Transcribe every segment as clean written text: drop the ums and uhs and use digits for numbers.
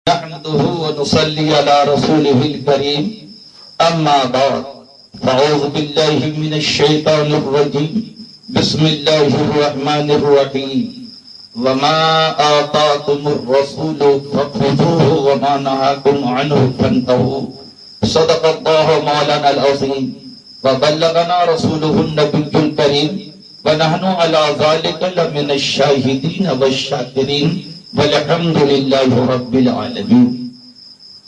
نحمده ونصلي على رسوله الكريم أما بعد فأعوذ بالله من الشيطان الرجيم بسم الله الرحمن الرحيم وما آتاكم الرسول فخذوه وما نهاكم عنه فانتهوا صدق الله مولانا العظيم وبلغنا رسوله النبي الكريم ونحن على ذلك لمن الشاهدين والشاكرين والحمد للہ رب العالمین۔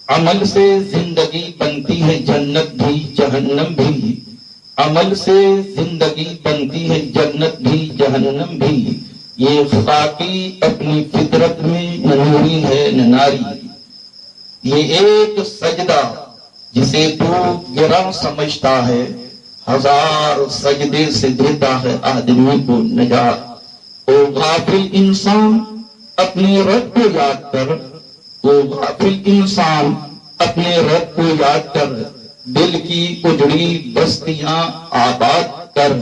عمل سے زندگی بنتی ہے جنت بھی جہنم بھی، عمل سے زندگی بنتی ہے جنت بھی جہنم بھی، یہ خاکی اپنی فطرت میں نہ نوری ہے نہ ناری۔ یہ ایک سجدہ جسے تو گراں سمجھتا ہے، ہزار سجدے سے دیتا ہے آدمی کو نجات۔ او غافل انسان اپنے رب کو یاد کر، وہ غافل انسان اپنے رب کو یاد کر، دل کی اجڑی بستیاں آباد کر۔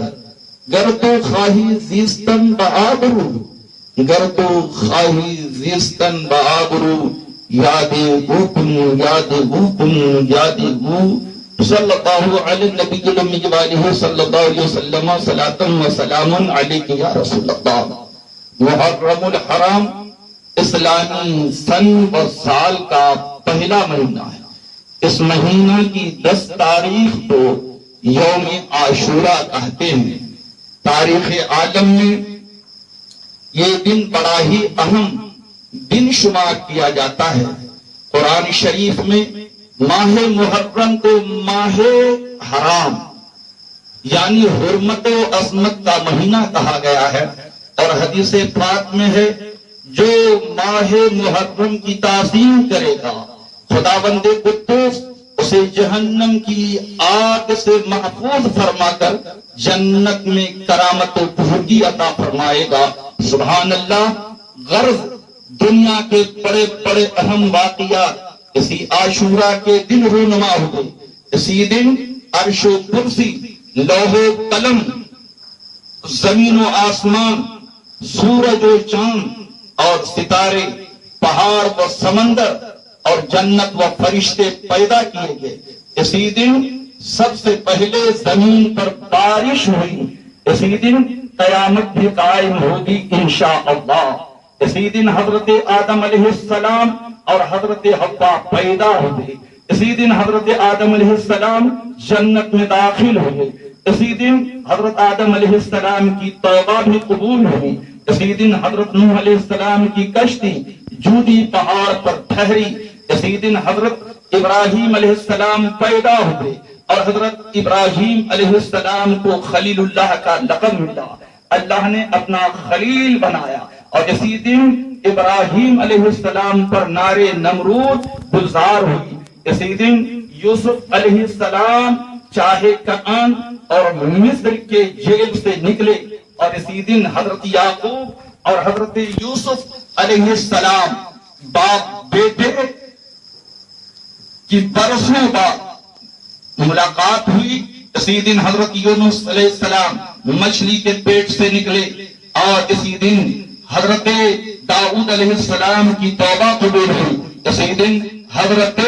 گر تو خواہی زیستن بآبرو، گر تو خواہی زیستن بآبرو، یاد او کن یاد او کن یاد او۔ صلی اللہ علیہ نبی الامی وآلہ صلی اللہ علیہ وسلم صلاۃ و سلام علیک یا رسول اللہ۔ محرم الحرام اسلامی سن اور سال کا پہلا مہینہ ہے۔ اس مہینہ کی 10 تاریخ کو یوم عاشوراء کہتے ہیں۔ تاریخ عالم میں یہ دن بڑا ہی اہم دن شمار کیا جاتا ہے۔ قرآن شریف میں ماہ محرم کو ماہ حرام یعنی حرمت و عظمت کا مہینہ کہا گیا ہے، اور حدیث پاک میں ہے جو ماہ محرم کی تعظیم کرے گا خداوند قدوس اسے جہنم کی آگ سے محفوظ فرما کر جنت میں کرامت و بزرگی عطا فرمائے گا۔ سبحان اللہ۔ غرض دنیا کے بڑے بڑے اہم واقعات اسی عاشوراء کے دن رونما ہوئے۔ اسی دن عرش و کرسی، لوح و قلم، زمین و آسمان، سورج و چاند اور ستارے، پہاڑ و سمندر اور جنت و فرشتے پیدا کیے گئے۔ اسی دن سب سے پہلے زمین پر بارش ہوئی۔ اسی دن قیامت بھی قائم ہوگی انشاءاللہ۔ اسی دن حضرت آدم علیہ السلام اور حضرت حوا پیدا ہوئے۔ اسی دن حضرت آدم علیہ السلام جنت میں داخل ہوئے۔ اسی دن حضرت آدم علیہ السلام کی توبہ بھی قبول ہوئی۔ اسی دن حضرت نوح علیہ السلام کی کشتی جودی پہاڑ پر ٹھہری۔ اسی دن حضرت ابراہیم علیہ السلام پیدا ہوئے اور حضرت ابراہیم علیہ السلام کو خلیل اللہ کا لقب ملا، اللہ نے اپنا خلیل بنایا۔ اور اسی دن ابراہیم علیہ السلام پر نار نمرود گلزار ہوئی۔ اسی دن یوسف علیہ السلام چاہے کنعان اور مصر کے جیل سے نکلے، اور اسی دن حضرت یعقوب اور حضرت یوسف علیہ السلام باپ بیٹے کی برسوں بعد ملاقات ہوئی۔ اسی دن حضرت یونس علیہ السلام مچھلی کے پیٹ سے نکلے، اور اسی دن حضرت داؤد علیہ السلام کی توبہ قبول ہوئی۔ اسی دن حضرت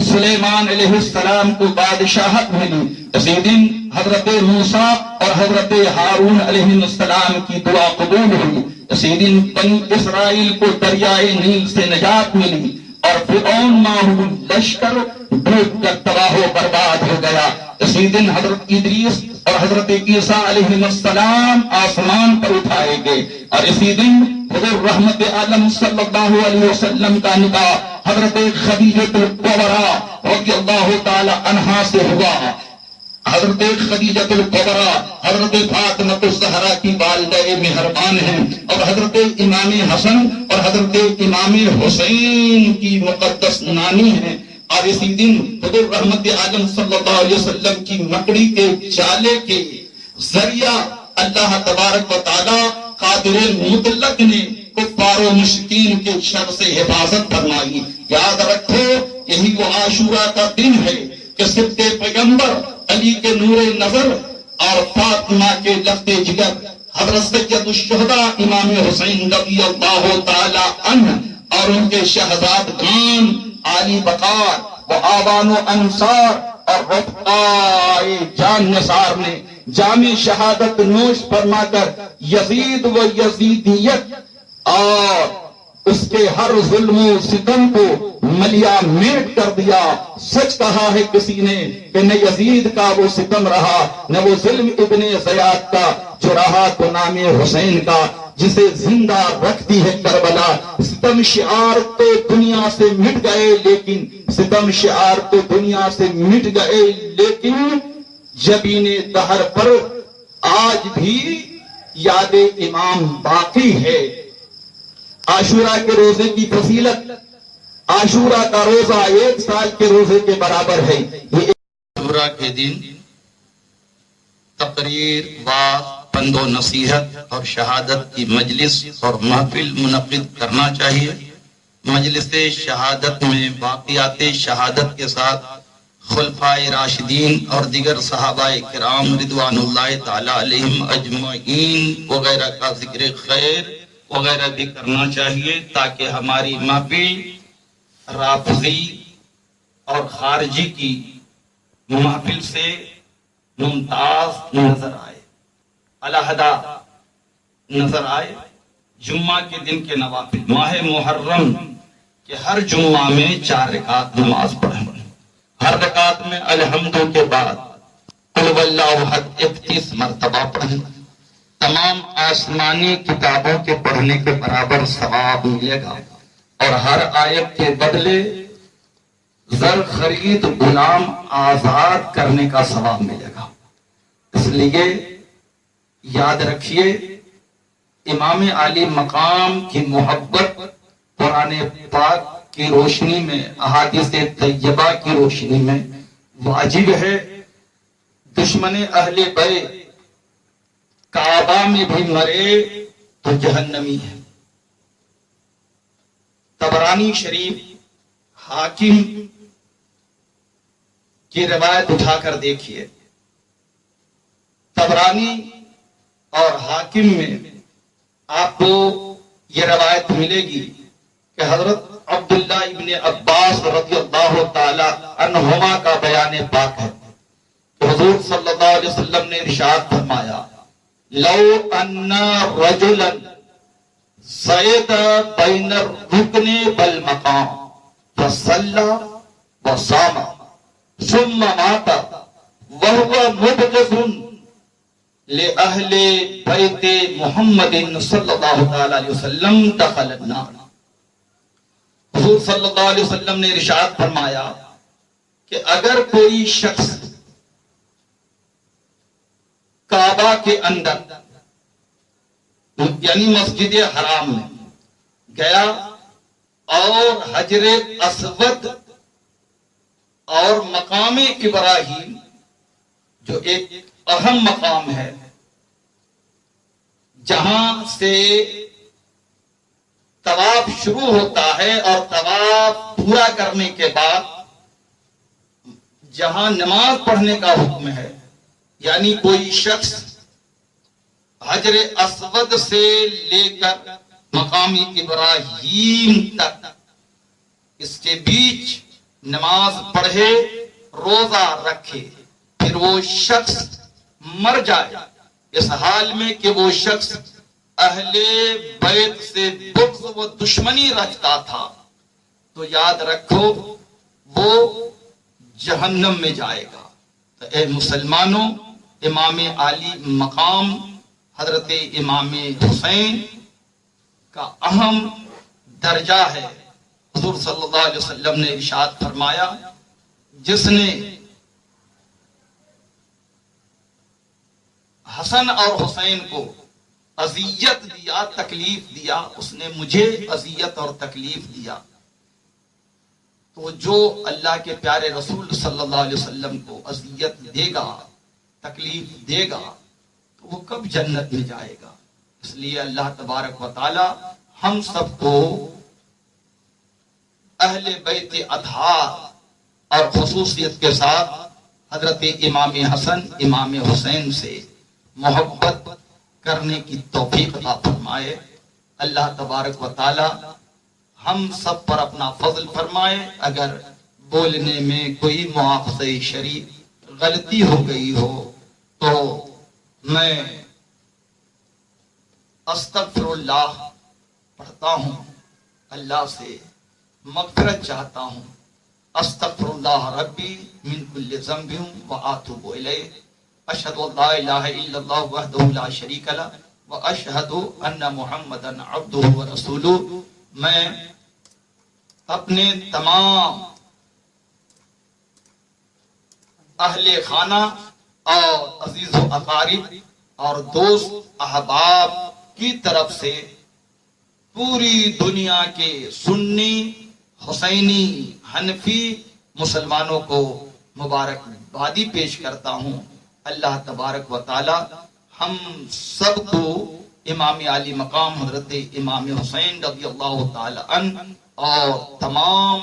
سلیمان علیہ السلام کو بادشاہت ملی۔ اسی دن حضرت موسیٰ اور حضرت ہارون علیہ السلام کی دعا قبول ہوئی۔ اسی دن بنی اسرائیل کو دریائے نیل سے نجات ملی، اور فرعون ماہو لشکر ڈوب کر تباہ و برباد ہو گیا۔ اسی دن حضرت ادریس اور حضرت عیسیٰ علیہ السلام آسمان پر اٹھائے گئے، اور اسی دن حضور رحمت عالم صلی اللہ علیہ وسلم کا نکاح حضرت خدیجہ الکبریٰ رضی اللہ تعالی عنہا سے ہوا۔ حضرت خدیجہ الکبریٰ حضرت فاطمہ الزہرا کی والدہ مہربان ہیں، اور حضرت امام حسن اور حضرت امام حسین کی مقدس نانی ہیں۔ اور اسی دن حضور رحمت عالم صلی اللہ علیہ وسلم کی مکڑی کے جالے کے ذریعہ اللہ تبارک و تعالی قادر مطلق نے کفار و مشرکین کے شر سے حفاظت فرمائی۔ یاد رکھو یہی وہ عاشوراء کا دن ہے کہ سبط پیغمبر علی کے نور نظر اور فاطمہ کے لخت جگر حضرت سید الشہداء امام حسین رضی اللہ تعالی عنہ اور ان کے شہزادگان عالی بقار و آبان و انصار اور رفقائے جان نثار نے جامع شہادت نوش فرما کر یزید و یزیدیت اور اس کے ہر ظلم و ستم کو ملیا میٹ کر دیا۔ سچ کہا ہے کسی نے کہ نہ یزید کا وہ ستم رہا نہ وہ ظلم ابن زیاد کا، جو رہا تو نام حسین کا جسے زندہ رکھتی ہے کربلا۔ ستم شعار تو دنیا سے مٹ گئے لیکن ستم شعار تو دنیا سے مٹ گئے لیکن جبین دہر پر آج بھی یاد امام باقی ہے۔ عاشورہ کے روزے کی فضیلت، عاشورہ کا روزہ 1 سال کے روزے کے برابر ہے۔ یہ عاشورہ کے دن تقریر، بات، پند و نصیحت اور شہادت کی مجلس اور محفل منعقد کرنا چاہیے۔ مجلس شہادت میں باقیات شہادت کے ساتھ خلفائے راشدین اور دیگر صحابہ کرام رضوان اللہ تعالی علیہم اجمعین وغیرہ کا ذکر خیر وغیرہ بھی کرنا چاہیے تاکہ ہماری محفل رافضی اور خارجی کی محفل سے ممتاز نظر آئے، علیحدہ نظر آئے۔ جمعہ کے دن کے نوافل، ماہ محرم کے ہر جمعہ میں 4 رکعت نماز پڑھیں، ہر رکعت میں الحمد کے بعد قل واللہ احد 31 مرتبہ پڑھیں۔ تمام آسمانی کتابوں کے پڑھنے کے برابر ثواب ملے گا اور ہر آیت کے بدلے زر خرید غلام آزاد کرنے کا ثواب ملے گا۔ اس لیے یاد رکھیے، امام عالی مقام کی محبت قرآن پاک کی روشنی میں، احادیث طیبہ کی روشنی میں واجب ہے۔ دشمن اہل بیت کعبہ میں بھی مرے تو جہنمی ہے۔ طبرانی شریف، حاکم کی روایت اٹھا کر دیکھیے، طبرانی اور حاکم میں آپ کو یہ روایت ملے گی کہ حضرت عبداللہ ابن عباس رضی اللہ تعالی عنہما کا بیان پاک ہے کہ حضور صلی اللہ علیہ وسلم نے ارشاد فرمایا، لو ان رجلا زید بین الرکن والمقام فصلی وصام ثم مات وهو مبغض لأہل بیت محمد صلی اللہ تعالی علیہ وسلم دخل النار۔ حضور صلی اللہ علیہ وسلم نے ارشاد فرمایا کہ اگر کوئی شخص کعبہ کے اندر یعنی مسجد حرام میں گیا اور حجر اسود اور مقام ابراہیم جو ایک اہم مقام ہے جہاں سے طواف شروع ہوتا ہے اور طواف پورا کرنے کے بعد جہاں نماز پڑھنے کا حکم ہے، یعنی کوئی شخص حجر اسود سے لے کر مقام ابراہیم تک اس کے بیچ نماز پڑھے، روزہ رکھے، پھر وہ شخص مر جائے اس حال میں کہ وہ شخص اہل بیت سے بغض و دشمنی رکھتا تھا، تو یاد رکھو وہ جہنم میں جائے گا۔ تو اے مسلمانوں، امام عالی مقام حضرت امام حسین کا اہم درجہ ہے۔ حضور صلی اللہ علیہ وسلم نے ارشاد فرمایا، جس نے حسن اور حسین کو اذیت دیا، تکلیف دیا، اس نے مجھے اذیت اور تکلیف دیا، تو جو اللہ کے پیارے رسول صلی اللہ علیہ وسلم کو اذیت دے گا، تکلیف دے گا، تو وہ کب جنت میں جائے گا؟ اس لیے اللہ تبارک و تعالی ہم سب کو اہل بیت اطہار اور خصوصیت کے ساتھ حضرت امام حسن امام حسین سے محبت کرنے کی توفیق عطا فرمائے۔ اللہ تبارک و تعالی ہم سب پر اپنا فضل فرمائے۔ اگر بولنے میں کوئی مواخذہ شرعی غلطی ہو گئی ہو تو میں استغفر اللہ پڑھتا ہوں، اللہ سے مغفرت چاہتا ہوں۔ استغفر اللہ ربی من کل ذنب واتوب الیہ، اشہد ان لا الہ الا اللہ وحدہ لا شریک لہ واشہد ان محمدا عبدہ ورسولہ۔ میں اپنے تمام اہل خانہ اور عزیز و اقارب اور دوست احباب کی طرف سے پوری دنیا کے سنی، حسینی، حنفی مسلمانوں کو مبارکبادی پیش کرتا ہوں۔ اللہ تبارک و تعالی ہم سب کو امام عالی مقام حضرت امام حسین رضی اللہ تعالی عنہ اور تمام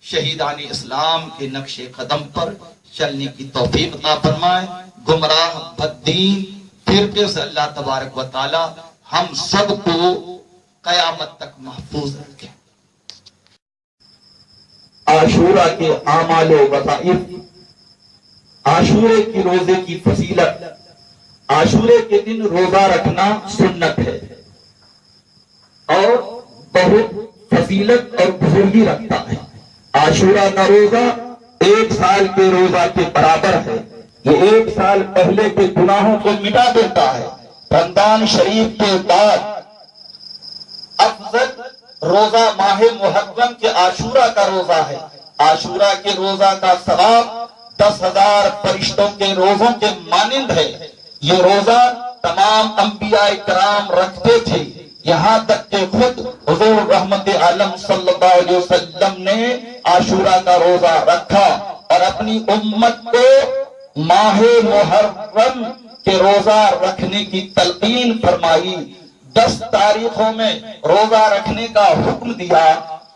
شہیدان اسلام کے نقش قدم پر چلنے کی توفیق عطا فرمائے۔ گمراہ بددین فرقے سے اللہ تبارک و تعالی ہم سب کو قیامت تک محفوظ رکھے۔ عاشورہ کے اعمال و وظائف، عاشورے کی روزے کی فضیلت۔ عاشورے کے دن روزہ رکھنا سنت ہے اور بہت فضیلت اور بزرگی رکھتا ہے۔ عاشورہ کا روزہ 1 سال کے روزہ کے برابر ہے۔ یہ 1 سال پہلے کے گناہوں کو مٹا دیتا ہے۔ رمضان شریف کے بعد افضل روزہ ماہ محرم کے عاشورہ کا روزہ ہے۔ عاشورہ کے روزہ کا ثواب 10,000 فرشتوں کے روزوں کے مانند ہے۔ یہ روزہ تمام انبیاء کرام رکھتے تھے، یہاں تک کہ خود حضور رحمت عالم صلی اللہ علیہ وسلم نے عاشورہ کا روزہ رکھا اور اپنی امت کو ماہ محرم کے روزہ رکھنے کی تلقین فرمائی۔ 10 تاریخوں میں روزہ رکھنے کا حکم دیا،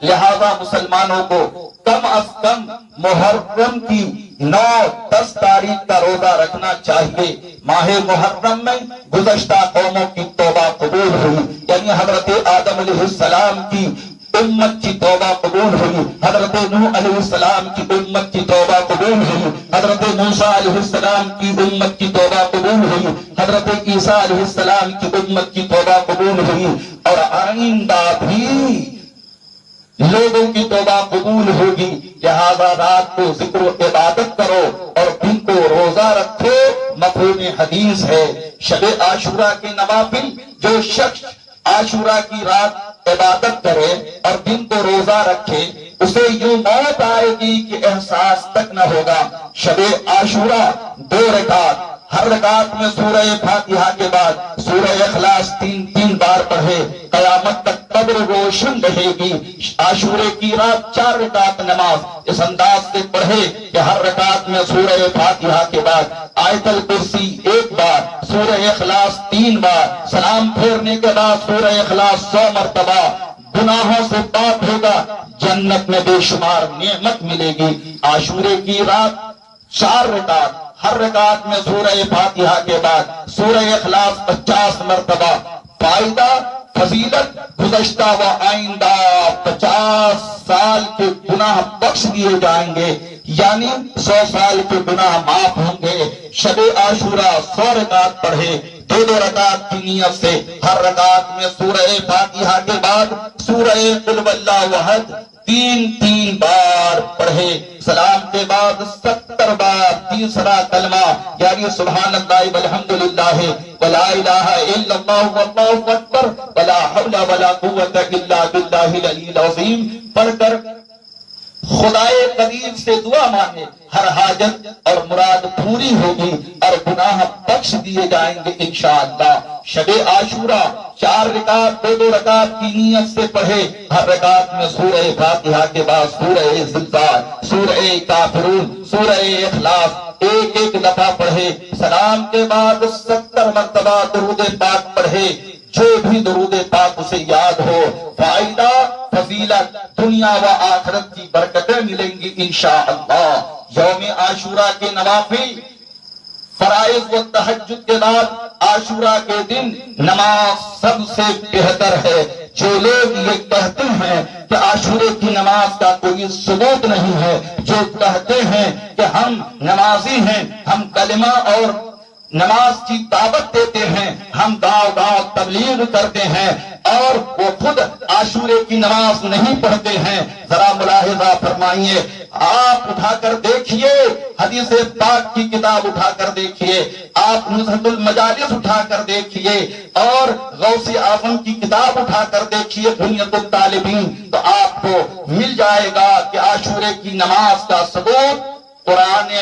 لہذا مسلمانوں کو کم از کم محرم کی 9-10 تاریخ کا روزہ رکھنا چاہیے۔ ماہ محرم میں گزشتہ قوموں کی توبہ قبول ہوئی، یعنی حضرت آدم علیہ السلام کی امت کی توبہ قبول ہوئی، حضرت نوح علیہ السلام کی امت کی توبہ قبول ہوئی، حضرت موسیٰ علیہ السلام کی امت کی توبہ قبول ہوئی، حضرت عیسیٰ علیہ السلام کی امت کی توبہ قبول ہوئی، اور آئندہ بھی لوگوں کی توبہ قبول ہوگی۔ لہذا رات کو ذکر و عبادت کرو اور دن کو روزہ رکھو۔ مفہوم حدیث ہے شب عاشورہ کے نوافل، جو شخص عاشورہ کی رات عبادت کرے اور دن کو روزہ رکھے، اسے یوں موت آئے گی کہ احساس تک نہ ہوگا۔ شب عاشورہ 2 رکعت، ہر رکعت میں سورہ فاتحہ کے بعد سورہ اخلاص 3 بار پڑھے، قیامت تک قبر روشن رہے گی۔ عاشورے کی رات 4 رکعت نماز اس انداز سے پڑھے کہ ہر رکعت میں سورہ فاتحہ کے بعد آیت الکرسی 1 بار، سورہ اخلاص 3 بار، سلام پھیرنے کے بعد سورہ اخلاص 100 مرتبہ، گناہوں سے پاک ہوگا، جنت میں بے شمار نعمت ملے گی۔ عاشورے کی رات 4 رکعت، ہر رکعت میں سورہ فاتحہ کے بعد سورہ اخلاص 50 مرتبہ۔ فائدہ، فضیلت، گزشتہ و آئندہ 50 سال کے گناہ بخش دیے جائیں گے، یعنی 100 سال کے گناہ معاف ہوں گے۔ شب عاشورہ 100 رکعت پڑھے، 2 رکعت کی نیت سے، ہر رکعت میں سورہ فاتحہ کے بعد سورہ قل واللہ احد 3 بار پڑھے، سلام کے بعد 70 بار تیسرا کلمہ یعنی سبحان اللہ والحمدللہ ولا الہ الا اللہ واللہ اکبر ولا حول ولا قوت الا باللہ العلی العظیم پڑھ کر خدائے قدیر سے دعا مانگے، ہر حاجت اور مراد پوری ہوگی اور گناہ بخش دیے جائیں گے انشاءاللہ۔ شب عاشورہ 4 رکعت 2 رکعت کی نیت سے پڑھے، ہر رکعت میں سورہ فاتحہ کے بعد سورہ زلزال، سورہ کافرون، سورہ اخلاص ایک دفعہ پڑھے، سلام کے بعد 70 مرتبہ درود پاک پڑھے، جو بھی درود پاک اسے یاد ہو۔ فائدہ، فضیلت، دنیا و آخرت کی برکتیں ملیں گی انشاءاللہ۔ یوم عاشورہ کے نوافل، فرائض و تہجد کے بعد عاشورہ کے دن نماز سب سے بہتر ہے۔ جو لوگ یہ کہتے ہیں کہ عاشورے کی نماز کا کوئی ثبوت نہیں ہے، جو کہتے ہیں کہ ہم نمازی ہیں، ہم کلمہ اور نماز کی دعوت دیتے ہیں، ہم گاؤں گاؤں تبلیغ کرتے ہیں اور وہ خود عاشورے کی نماز نہیں پڑھتے ہیں، ذرا ملاحظہ فرمائیے، آپ اٹھا کر دیکھیے حدیث پاک کی کتاب اٹھا کر دیکھیے، آپ نزہۃ المجالس اٹھا کر دیکھیے اور غوث اعظم کی کتاب اٹھا کر دیکھیے بنیۃ الطالبین، تو آپ کو مل جائے گا کہ عاشورے کی نماز کا ثبوت قرآن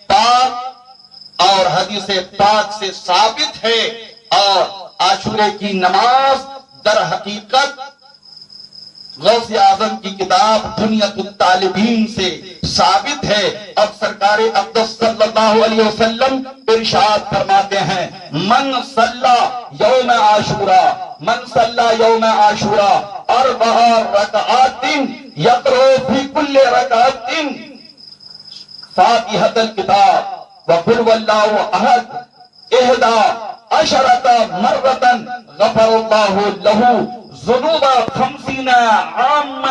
پاک اور حدیث پاک سے ثابت ہے، اور عاشورے کی نماز در حقیقت غوث اعظم کی کتاب بنیۃ الطالبین سے ثابت ہے۔ اب سرکار اقدس صلی اللہ علیہ وسلم ارشاد فرماتے ہیں، من صلی یوم عاشورہ، من صلی یوم عاشورہ اربع رکعات یقرأ فی کل رکعت فاتحۃ الکتاب وقل واللہ احد احدی عشرۃ مرۃ غفر اللہ لہ ذنوب 50 عاما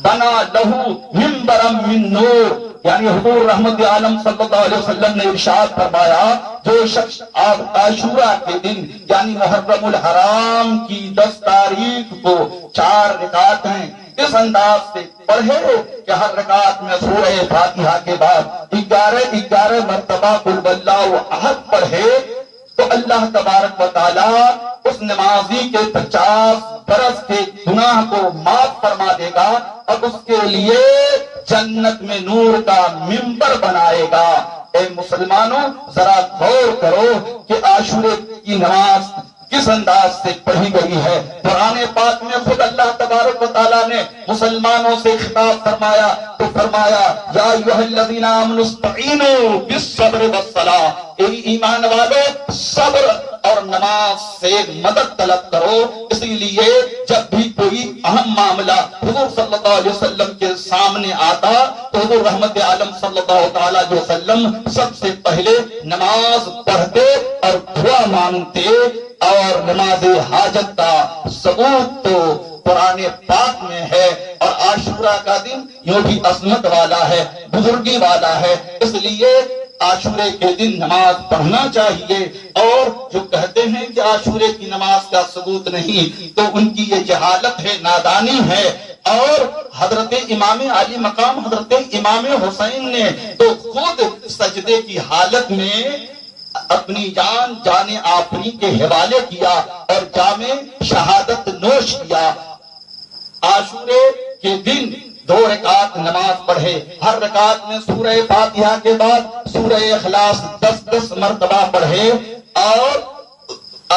بنا لہ منبرا من نور، یعنی حضور رحمت عالم صلی اللہ علیہ وسلم نے ارشاد فرمایا، جو شخص عاشورہ کے دن یعنی محرم الحرام کی 10 تاریخ کو 4 رکعتیں اس انداز سے پڑھے کہ ہر رکعت میں سورہ فاتحہ کے بعد 11 مرتبہ قل واللہ احد پڑھے، تو اللہ تبارک و تعالی اس نمازی کے 50 برس کے گناہ کو معاف فرما دے گا اور اس کے لیے جنت میں نور کا منبر بنائے گا۔ اے مسلمانوں، ذرا غور کرو کہ عاشورے کی نماز کس انداز سے پڑھی گئی ہے۔ قرآن پاک میں خود اللہ تبارک و تعالیٰ نے مسلمانوں سے خطاب فرمایا تو فرمایا، یا ایھا الذین آمنوا استعینوا بالصبر والصلاۃ، اے ایمان والو صبر اور نماز سے مدد طلب کرو۔ اسی لیے جب بھی کوئی اہم معاملہ حضور صلی اللہ علیہ وسلم کے سامنے آتا تو حضور رحمت عالم صلی اللہ تعالی علیہ وسلم سب سے پہلے نماز پڑھتے اور دعا مانگتے، اور نماز حاجت کا ثبوت تو قرآن پاک میں ہے، اور عاشورہ کا دن یوں بھی عظمت والا ہے، بزرگی والا ہے، اس لیے عاشورے کے دن نماز پڑھنا چاہیے۔ اور جو کہتے ہیں کہ عاشورے کی نماز کا ثبوت نہیں، تو ان کی یہ جہالت ہے، نادانی ہے۔ اور حضرت امام علی مقام حضرت امام حسین نے تو خود سجدے کی حالت میں اپنی جان آفریں کے حوالے کیا اور جام شہادت نوش کیا۔ عاشورے کے دن 2 رکعت نماز پڑھے، ہر رکعت میں سورہ فاتحہ کے بعد سورہ اخلاص 10 مرتبہ پڑھے، اور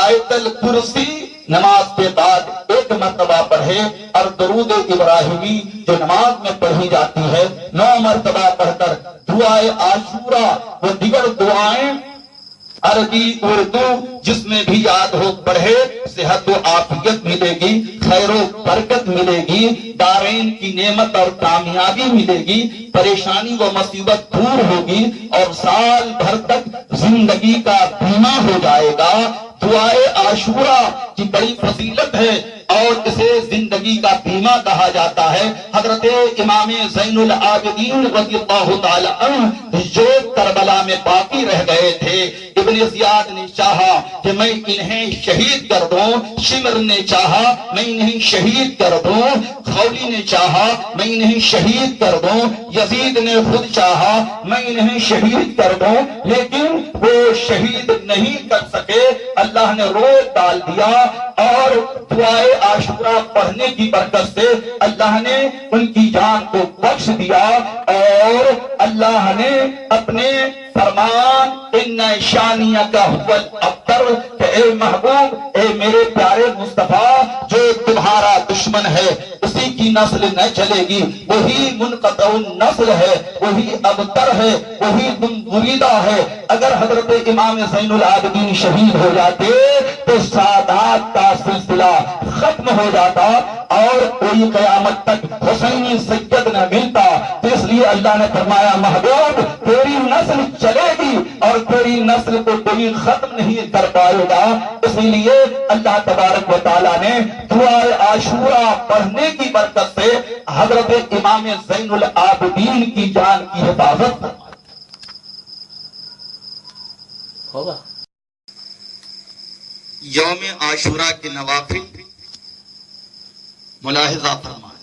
آیت الکرسی نماز کے بعد 1 مرتبہ پڑھے، اور درود ابراہیمی جو نماز میں پڑھی جاتی ہے 9 مرتبہ پڑھ کر دعائے عاشورہ و دیگر دعائیں عربی اردو جس میں بھی یاد ہو پڑھے، صحت و عافیت ملے گی، خیر و برکت ملے گی، دارین کی نعمت اور کامیابی ملے گی، پریشانی و مصیبت دور ہوگی، اور سال بھر تک زندگی کا بیمہ ہو جائے گا۔ دعائے عاشورہ کی بڑی فضیلت ہے اور اسے زندگی کا بیمہ کہا جاتا ہے۔ حضرت امام زین العابدین رضی اللہ تعالی عنہ جو کربلا میں باقی رہ گئے تھے، ابن زیاد نے چاہا کہ میں انہیں شہید کر دوں، شمر نے چاہا میں انہیں شہید کر دوں، خولی نے چاہا میں انہیں شہید کر دوں، یزید نے خود چاہا میں انہیں شہید کر دوں، لیکن وہ شہید نہیں کر سکے، اللہ نے روک ڈال دیا، اور دعائے عاشورہ پڑھنے کی برکت سے اللہ نے ان کی جان کو بخش دیا، اور اللہ نے اپنے فرمان ان شانیک هو الابتر کہ اے محبوب، اے میرے پیارے مصطفیٰ، جو تمہارا دشمن ہے اسی کی نسل نہ چلے گی، وہی منقطع النسل ہے، وہی ابتر ہے، وہی گمگریدہ ہے۔ اگر حضرت امام زین العابدین شہید ہو جاتے تو سادات کا سلسلہ ختم ہو جاتا اور کوئی قیامت تک حسینی سید نہ ملتا۔ تو اس لیے اللہ نے فرمایا، محبوب تیری نسل چلے گی اور تیری اپنی نسل کو کوئی ختم نہیں کر پائے گا. اسی لیے اللہ تبارک و تعالیٰ نے دعائے عاشورہ پڑھنے کی برکت سے حضرت امام زین العابدین کی جان کی حفاظت ہوگا. یوم عاشورہ کے نوافل ملاحظہ فرمائیں.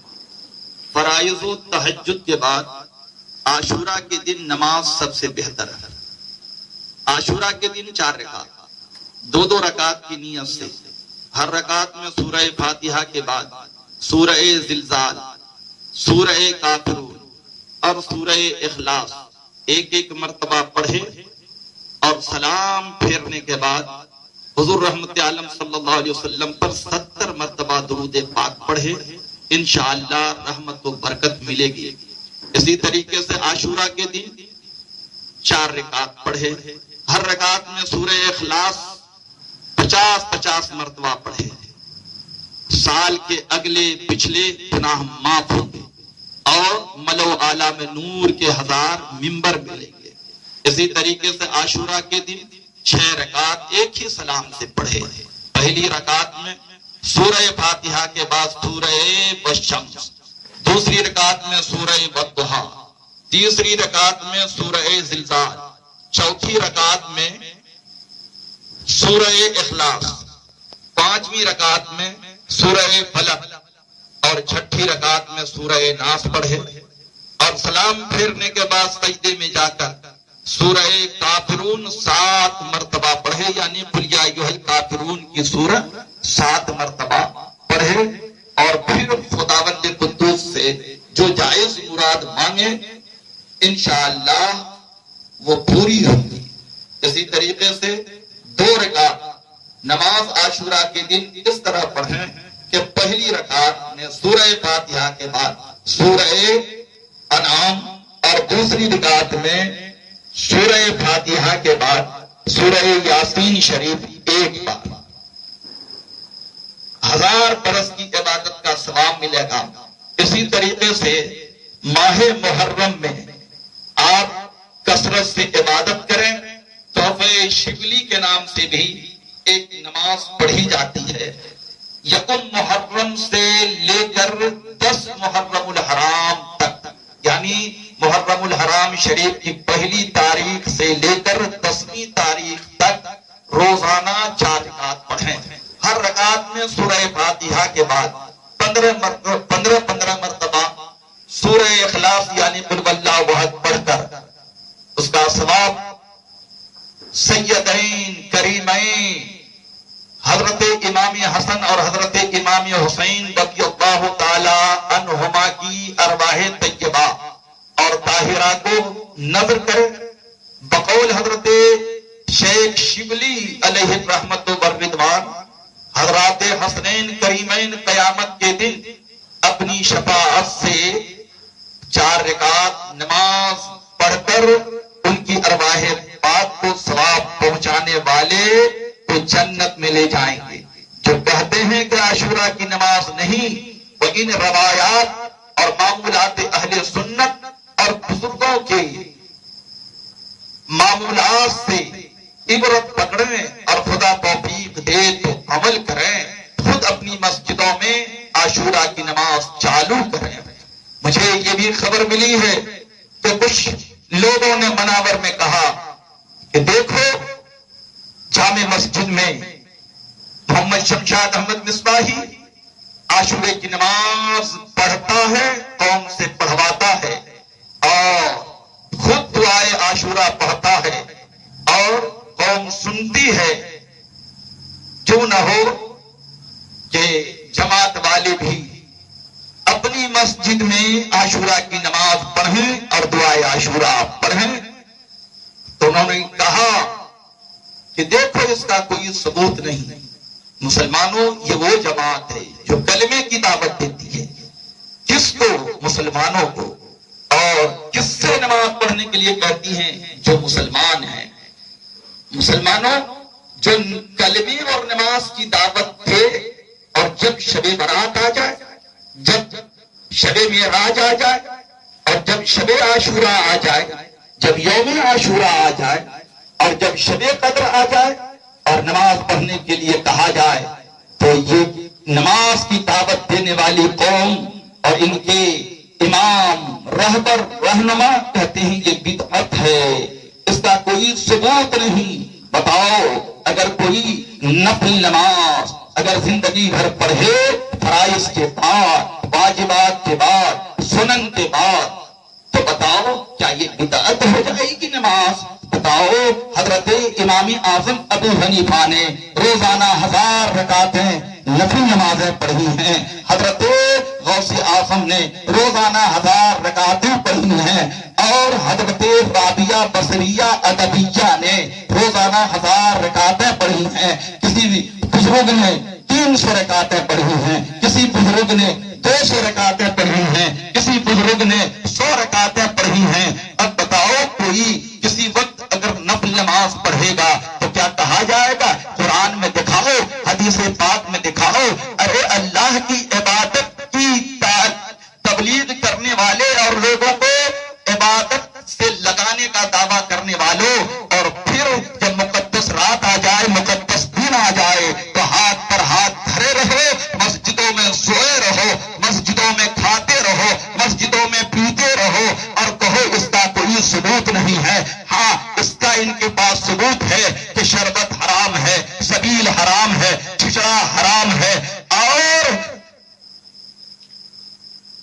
فرائض و تہجد کے بعد عاشورہ کے دن نماز سب سے بہتر ہے. عاشورہ کے دن 4 رکعت، 2 رکعت کی نیت سے، ہر رکعت میں سورہ فاتحہ کے بعد سورہ زلزال، سورہ کافرون اور سورہ اخلاص ایک مرتبہ پڑھے اور سلام پھیرنے کے بعد حضور رحمت عالم صلی اللہ علیہ وسلم پر 70 مرتبہ درود پاک پڑھے. انشاءاللہ رحمت و برکت ملے گی. اسی طریقے سے عاشورہ کے دن 4 رکعت پڑھے، ہر رکعت میں سورہ اخلاص 50 مرتبہ پڑھے. سال کے اگلے پچھلے گناہ معاف ہوں گے اور ملو اعلیٰ میں نور کے 1000 ممبر ملیں گے. اسی طریقے سے عاشورہ کے دن 6 رکعت ایک ہی سلام سے پڑھے. پہلی رکعت میں سورہ فاتحہ کے بعد سورہ والشمس، دوسری رکعت میں سورہ والضحیٰ، تیسری رکعت میں سورہ زلزال، چوتھی رکعت میں سورہ اخلاص، پانچویں رکعت میں سورہ فلق اور چھٹی رکعت میں سورہ ناس پڑھے اور سلام پھیرنے کے بعد سجدے میں جا کر سورہ کافرون 7 مرتبہ پڑھے، یعنی قل یا ایھا الکافرون کی سورت 7 مرتبہ پڑھے اور پھر خداوند قدوس سے جو جائز مراد مانگے انشاءاللہ وہ پوری ہوگی. اسی طریقے سے 2 رکعت نماز عاشورہ کے دن اس طرح پڑھیں کہ پہلی رکعت میں سورہ فاتحہ کے بعد سورہ انعام اور دوسری رکعت میں سورہ فاتحہ کے بعد سورہ یاسین شریف ایک بار. 1000 برس کی عبادت کا ثواب ملے گا. اسی طریقے سے ماہ محرم میں آپ کثرت سے عبادت کریں. تحفہ شبلی کے نام سے بھی ایک نماز پڑھی جاتی ہے. یکم محرم سے لے کر 10 محرم الحرام تک، یعنی محرم الحرام شریف کی پہلی تاریخ سے لے کر 10ویں تاریخ تک روزانہ 4 رکعت پڑھیں. ہر رکعت میں سورہ فاتحہ کے بعد 15 مرتبہ سورہ اخلاص یعنی قل واللہ احد پڑھ کر اس کا ثواب سیدین کریمین حضرت امام حسن اور حضرت امام حسین رضی اللہ تعالی عنہما کی ارواح طیبہ اور طاہرہ کو نظر کرے. بقول حضرت شیخ شبلی علیہ الرحمت والرضوان حضرات حسنین کریمین قیامت کے دن اپنی شفاعت سے 4 رکعت نماز پڑھ کر ان کی ارواح پاک کو ثواب پہنچانے والے کو جنت میں لے جائیں گے. جو کہتے ہیں کہ عاشورہ کی نماز نہیں، وہ ان روایات اور معمولات اہل سنت اور بزرگوں کے معمولات سے عبرت پکڑیں اور خدا توفیق دے تو عمل کریں. خود اپنی مسجدوں میں عاشورہ کی نماز چالو کریں. مجھے یہ بھی خبر ملی ہے کہ کچھ لوگوں نے مناور میں کہا کہ دیکھو جامع مسجد میں محمد شمشاد احمد مصباحی عاشورے کی نماز پڑھتا ہے، قوم سے پڑھواتا ہے اور خود دعائے عاشورہ پڑھتا ہے اور قوم سنتی ہے. کیوں نہ ہو کہ جماعت والے بھی اپنی مسجد میں عاشورہ کی نماز پڑھیں اور دعائے عاشورہ پڑھیں. تو انہوں نے کہا کہ دیکھو اس کا کوئی ثبوت نہیں. مسلمانوں یہ وہ جماعت ہے جو کلمے کی دعوت دیتی ہے. کس کو؟ مسلمانوں کو. اور کس سے نماز پڑھنے کے لیے کہتی ہیں؟ جو مسلمان ہیں. مسلمانوں جو کلمے اور نماز کی دعوت تھے اور جب شب برات آ جائے، جب شب معراج آ جائے اور جب شب عاشورہ آ جائے، جب یوم عاشورہ آ جائے اور جب شب قدر آ جائے اور نماز پڑھنے کے لیے کہا جائے تو یہ نماز کی دعوت دینے والی قوم اور ان کے امام رہبر رہنما کہتے ہیں یہ بدعت ہے، اس کا کوئی ثبوت نہیں۔ بتاؤ، اگر کوئی نفل نماز اگر زندگی بھر پڑھے فرائض کے بعد، واجبات کے بعد، سنن کے بعد، تو بتاؤ کیا یہ بدعت ہو جائے گی نماز؟ بتاؤ، حضرت امام اعظم ابو حنیفہ نے روزانہ 1000 رکعتیں نفل نمازیں پڑھی ہیں، حضرت غوث اعظم نے روزانہ 1000 رکعتیں پڑھی ہیں، اور حضرت رابعہ بصریہ ادبیہ نے روزانہ 1000 رکعتیں پڑھی ہیں، کسی بھی بزرگ نے 300 رکعتیں پڑھی ہیں، کسی بزرگ نے 200 رکعتیں پڑھی ہیں، کسی بزرگ نے 100 رکعتیں پڑھی ہیں۔ اب بتاؤ، کوئی کسی وقت اگر نفل نماز پڑھے گا تو کیا کہا جائے گا؟ قرآن میں دکھاؤ، حدیث پاک میں دکھاؤ، ارے اللہ کی عبادت کی تبلیغ کرنے والے اور لوگوں کو عبادت سے لگانے کا دعویٰ کرنے والوں، اور پھر جب مقدس رات آ جائے، مقدس دن آ جائے تو ہاتھ پر ہاتھ دھرے رہو، مسجدوں میں سوئے رہو، مسجدوں میں کھاتے رہو، مسجدوں میں پیتے رہو، اور کہو اس کا کوئی ثبوت نہیں ہے۔ ہاں، اس کا ان کے پاس ثبوت ہے کہ شربت حرام ہے، سبیل حرام ہے، کھچڑا حرام ہے، اور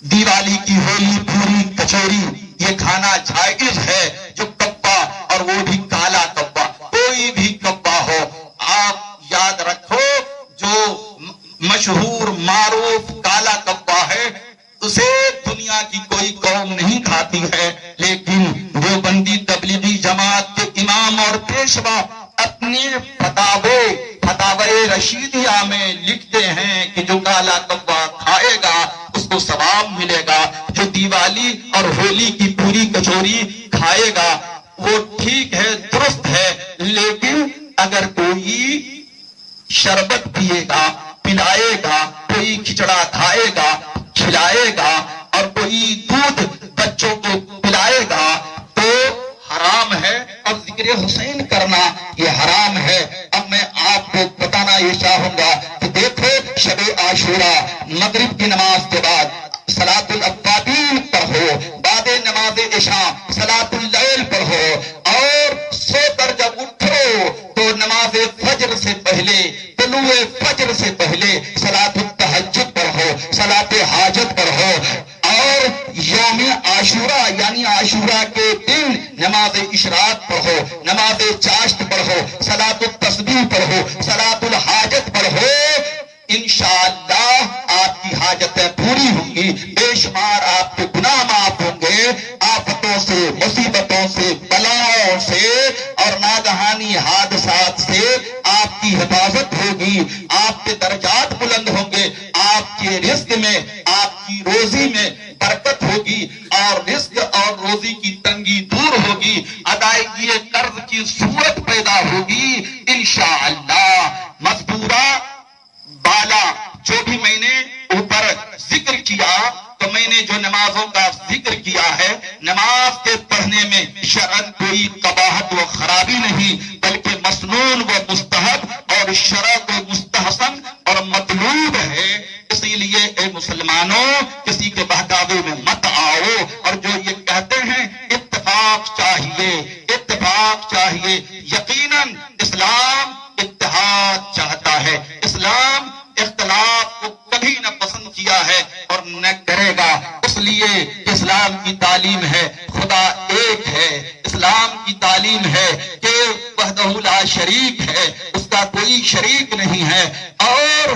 دیوالی کی ہولی پوری کچوری یہ کھانا جائز ہے، جو کبا اور وہ بھی کالا کبا، کوئی بھی کبا ہو، آپ یاد رکھو جو مشہور معروف کالا کبا ہے اسے دنیا کی کوئی قوم نہیں کھاتی ہے، لیکن دیوبندی تبلیغی جماعت کے امام اور پیشوا اپنے فتاوی رشیدیہ میں لکھتے ہیں کہ جو کالا کبا کھائے گا اس کو ثواب ملے گا، جو دیوالی اور ہولی کی پوری کچوری کھائے گا وہ ٹھیک ہے، درست ہے، لیکن اگر کوئی شربت پیے گا، پلائے گا، کوئی کھچڑا کھائے گا، کھلائے گا، اور کوئی دودھ بچوں کو پلائے گا تو حرام ہے، اور ذکر حسین کرنا یہ حرام ہے۔ اب میں آپ کو بتانا یہ چاہوں گا کہ دیکھو، شب عاشوراء مغرب کی نماز کے بعد صلاۃ الاوابین پڑھو، بعد نماز عشاء صلاۃ اللیل پڑھو، اور سو کر جب اٹھو تو نماز فجر سے پہلے، طلوع فجر سے پہلے صلاۃ التہجد پڑھو، صلاۃ حاجت پڑھو، اور یوم عاشوراء یعنی عاشوراء کے دن نماز اشراق پڑھو، نماز چاشت پڑھو، صلاۃ التسبیح پڑھو، صلاۃ الحاجت پڑھو۔ انشاءاللہ آپ کی حاجتیں پوری ہوں گی، بے شمار آپ کے گناہ معاف ہوں گے، آفتوں سے، مصیبتوں سے، بلاؤں سے اور ناگہانی حادثات سے آپ کی حفاظت ہوگی، آپ کے درجات بلند ہوں گے، آپ کے رزق میں، آپ کی روزی میں برکت ہوگی، اور رزق اور روزی کی تنگی دور ہوگی، ادائیگی قرض کی صورت پیدا ہوگی انشاءاللہ۔ مذکورہ بالا جو بھی میں نے اوپر ذکر کیا، تو میں نے جو نمازوں کا ذکر کیا ہے، نماز کے پڑھنے میں شرعاً کوئی قباحت و خرابی نہیں، بلکہ مسنون و مستحب اور شرع کو مستحسن اور مطلوب ہے۔ اسی لیے اے مسلمانوں، کسی کے بہکاوے میں مت آؤ، اور جو یہ کہتے ہیں اتفاق چاہیے، اتفاق چاہیے، یقیناً اسلام اتحاد چاہتا ہے، اسلام اختلاف کو کبھی نہ پسند کیا ہے اور نہ کرے گا، اس لیے اسلام کی تعلیم ہے خدا ایک ہے، اسلام کی تعلیم ہے کہ وحدہ لا شریک ہے، اس کا کوئی شریک نہیں ہے، اور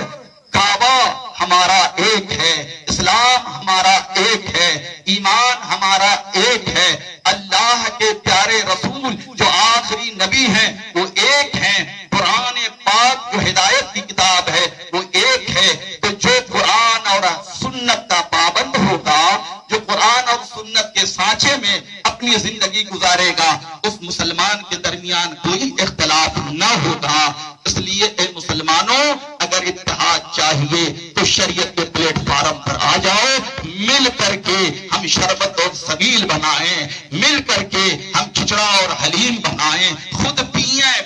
کعبہ ہمارا ایک ہے، اسلام ہمارا ایک ہے، ایمان ہمارا ایک ہے، اللہ کے پیارے رسول جو آخری نبی ہیں وہ ایک ہیں، قرآن پاک جو ہدایت کی کتاب ہے وہ ایک ہے۔ تو جو قرآن اور سنت کا پابند ہوگا، جو قرآن اور سنت کے سانچے میں اپنی زندگی گزارے گا، اس مسلمان کے درمیان کوئی اختلاف نہ ہوگا۔ اس لیے اے مسلمانوں، اگر اتحاد چاہیے تو شریعت کے پلیٹ فارم پر آ جاؤ، مل کر کے ہم شربت اور سبیل بنائیں، مل کر کے ہم کھچڑا اور حلیم بنائیں، خود پیئیں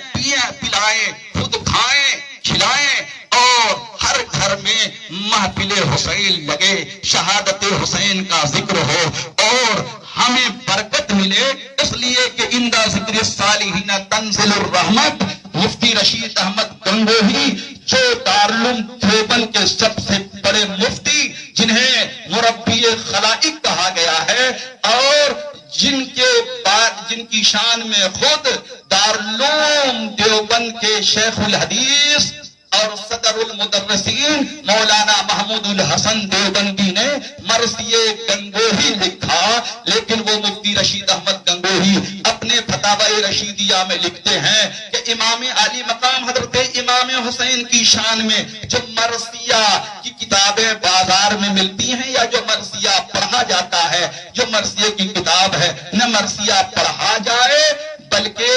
پلائیں، خود کھائیں کھلائیں، اور ہر گھر میں محفل حسین لگے، شہادت حسین کا ذکر ہو اور ہمیں برکت ملے، اس لیے کہ اندہ ذکر الصالحین تنزل الرحمت۔ مفتی رشید احمد گنگوہی جو دارالعلوم دیوبند کے سب سے بڑے مفتی، جنہیں مربی خلائق کہا گیا ہے، اور جن کی شان میں خود دارالعلوم دیوبند کے شیخ الحدیث اور صدر المدرسین مولانا محمود الحسن دیوبندی نے مرثیہ گنگوہی لکھا، لیکن وہ مفتی رشید احمد گنگوہی اپنے فتاوی رشیدیہ میں لکھتے ہیں کہ امام علی مقام حضرت امام حسین کی شان میں جو مرثیہ کی کتابیں بازار میں ملتی ہیں یا جو مرثیہ پڑھا جاتا ہے، جو مرثیہ کی کتاب ہے، نہ مرثیہ پڑھا جائے بلکہ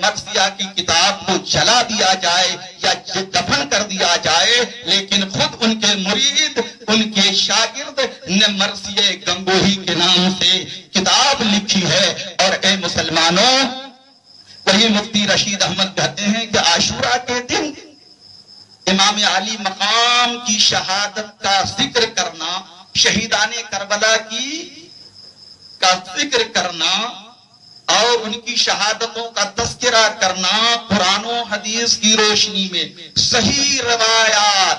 مرثیہ کی کتاب کو جلا دیا جائے یا دفن کر دیا جائے، لیکن خود ان کے مرید، ان کے شاگرد نے مرثیہ گنگوہی کے نام سے کتاب لکھی ہے۔ اور اے مسلمانوں، وہی مفتی رشید احمد کہتے ہیں کہ عاشورہ کے دن امام علی مقام کی شہادت کا ذکر کرنا، شہیدان کربلا کا ذکر کرنا اور ان کی شہادتوں کا تذکرہ کرنا قرآن و حدیث کی روشنی میں، صحیح روایات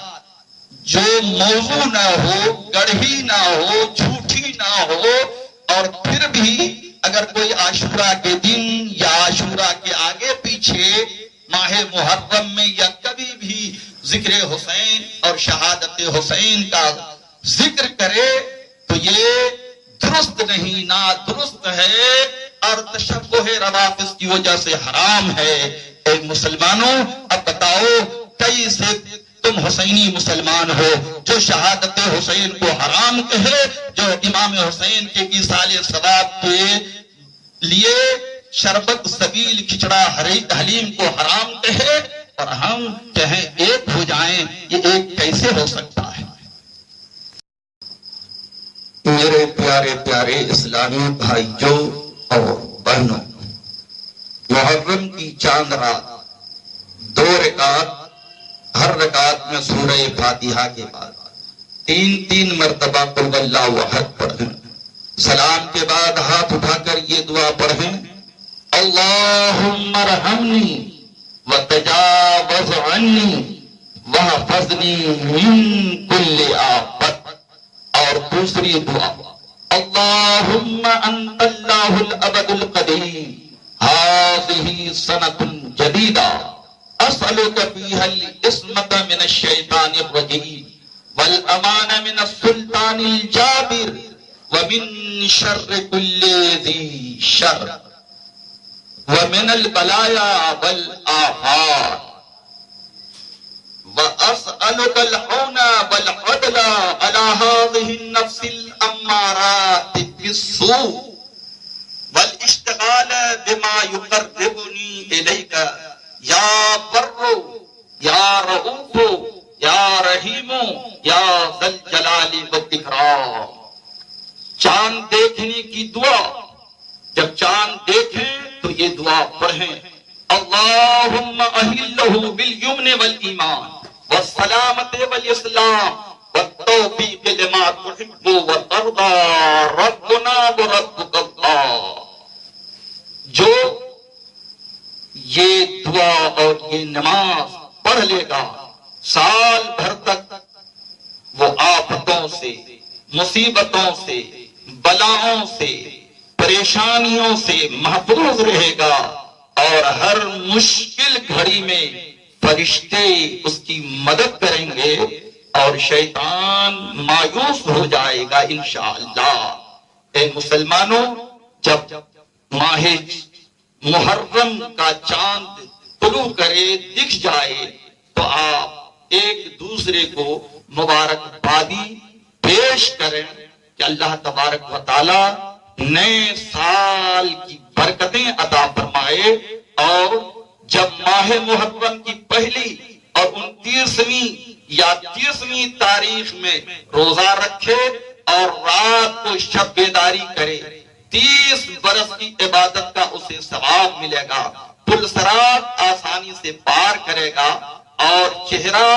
جو موضوع نہ ہو، گڑھی نہ ہو، جھوٹی نہ ہو، اور پھر بھی اگر کوئی عاشورہ کے دن یا عاشورہ کے آگے پیچھے ماہ محرم میں یا کبھی بھی ذکر حسین اور شہادت حسین کا ذکر کرے تو یہ درست نہیں، نادرست ہے اور تشبہ روافض کی وجہ سے حرام ہے۔ اے مسلمانوں، اب بتاؤ کئی سے تم حسینی مسلمان ہو جو شہادت حسین کو حرام کہے، جو امام حسین کے ایصال ثواب کے لیے شربت سبیل کھچڑا حلیم کو حرام کہے، اور ہم کہیں ایک ہو جائیں، یہ ایک کیسے ہو سکتا ہے؟ میرے پیارے پیارے اسلامی بھائیوں اور بہنوں، محرم کی چاند رات 2 رکعت، ہر رکعت میں سورہ فاتحہ کے بعد 3 مرتبہ قل اللہ احد پڑھیں، سلام کے بعد ہاتھ اٹھا کر یہ دعا پڑھیں، اللہم ارحمنی وتجاوز عنی واحفظنی من کل آفت۔ اور دوسری دعا، اللہم انت اللہ الابد القدیم، هذه سنة جدیدہ اسألك فيها العصمة من الشیطان الرجیم والامان من السلطان الجابر ومن شر كل ذی شر ومن البلايا والآفات وأسألك العون والعدل على هذه النفس الأمارات بالسوء والاشتغال بما يقربني إليك يا بر يا رؤوف يا رحيم يا ذا الجلال والإكرام۔ چاند دیکھنے کی دعا، جب چاند دیکھیں تو یہ دعا پڑھیں، اللہم اہلہ بالیمن والایمان والسلامت والاسلام والتوفیق لما تحب وترضى ربنا وربک اللہ۔ جو یہ دعا اور یہ نماز پڑھ لے گا، سال بھر تک وہ آفتوں سے، مصیبتوں سے، بلاؤں سے، پریشانیوں سے محفوظ رہے گا، اور ہر مشکل گھڑی میں فرشتے اس کی مدد کریں گے اور شیطان مایوس ہو جائے گا انشاءاللہ۔ اے مسلمانوں، جب ماہ محرم کا چاند طلوع کرے، دکھ جائے، تو آپ ایک دوسرے کو مبارکبادی پیش کریں کہ اللہ تبارک و تعالی نئے سال کی برکتیں عطا فرمائے، اور جب ماہ محرم کی پہلی اور 29ویں یا 30ویں تاریخ میں روزہ رکھے اور رات کو شب بیداری کرے 30 برس کی عبادت کا اسے ثواب ملے گا، پل صراط آسانی سے پار کرے گا، اور چہرہ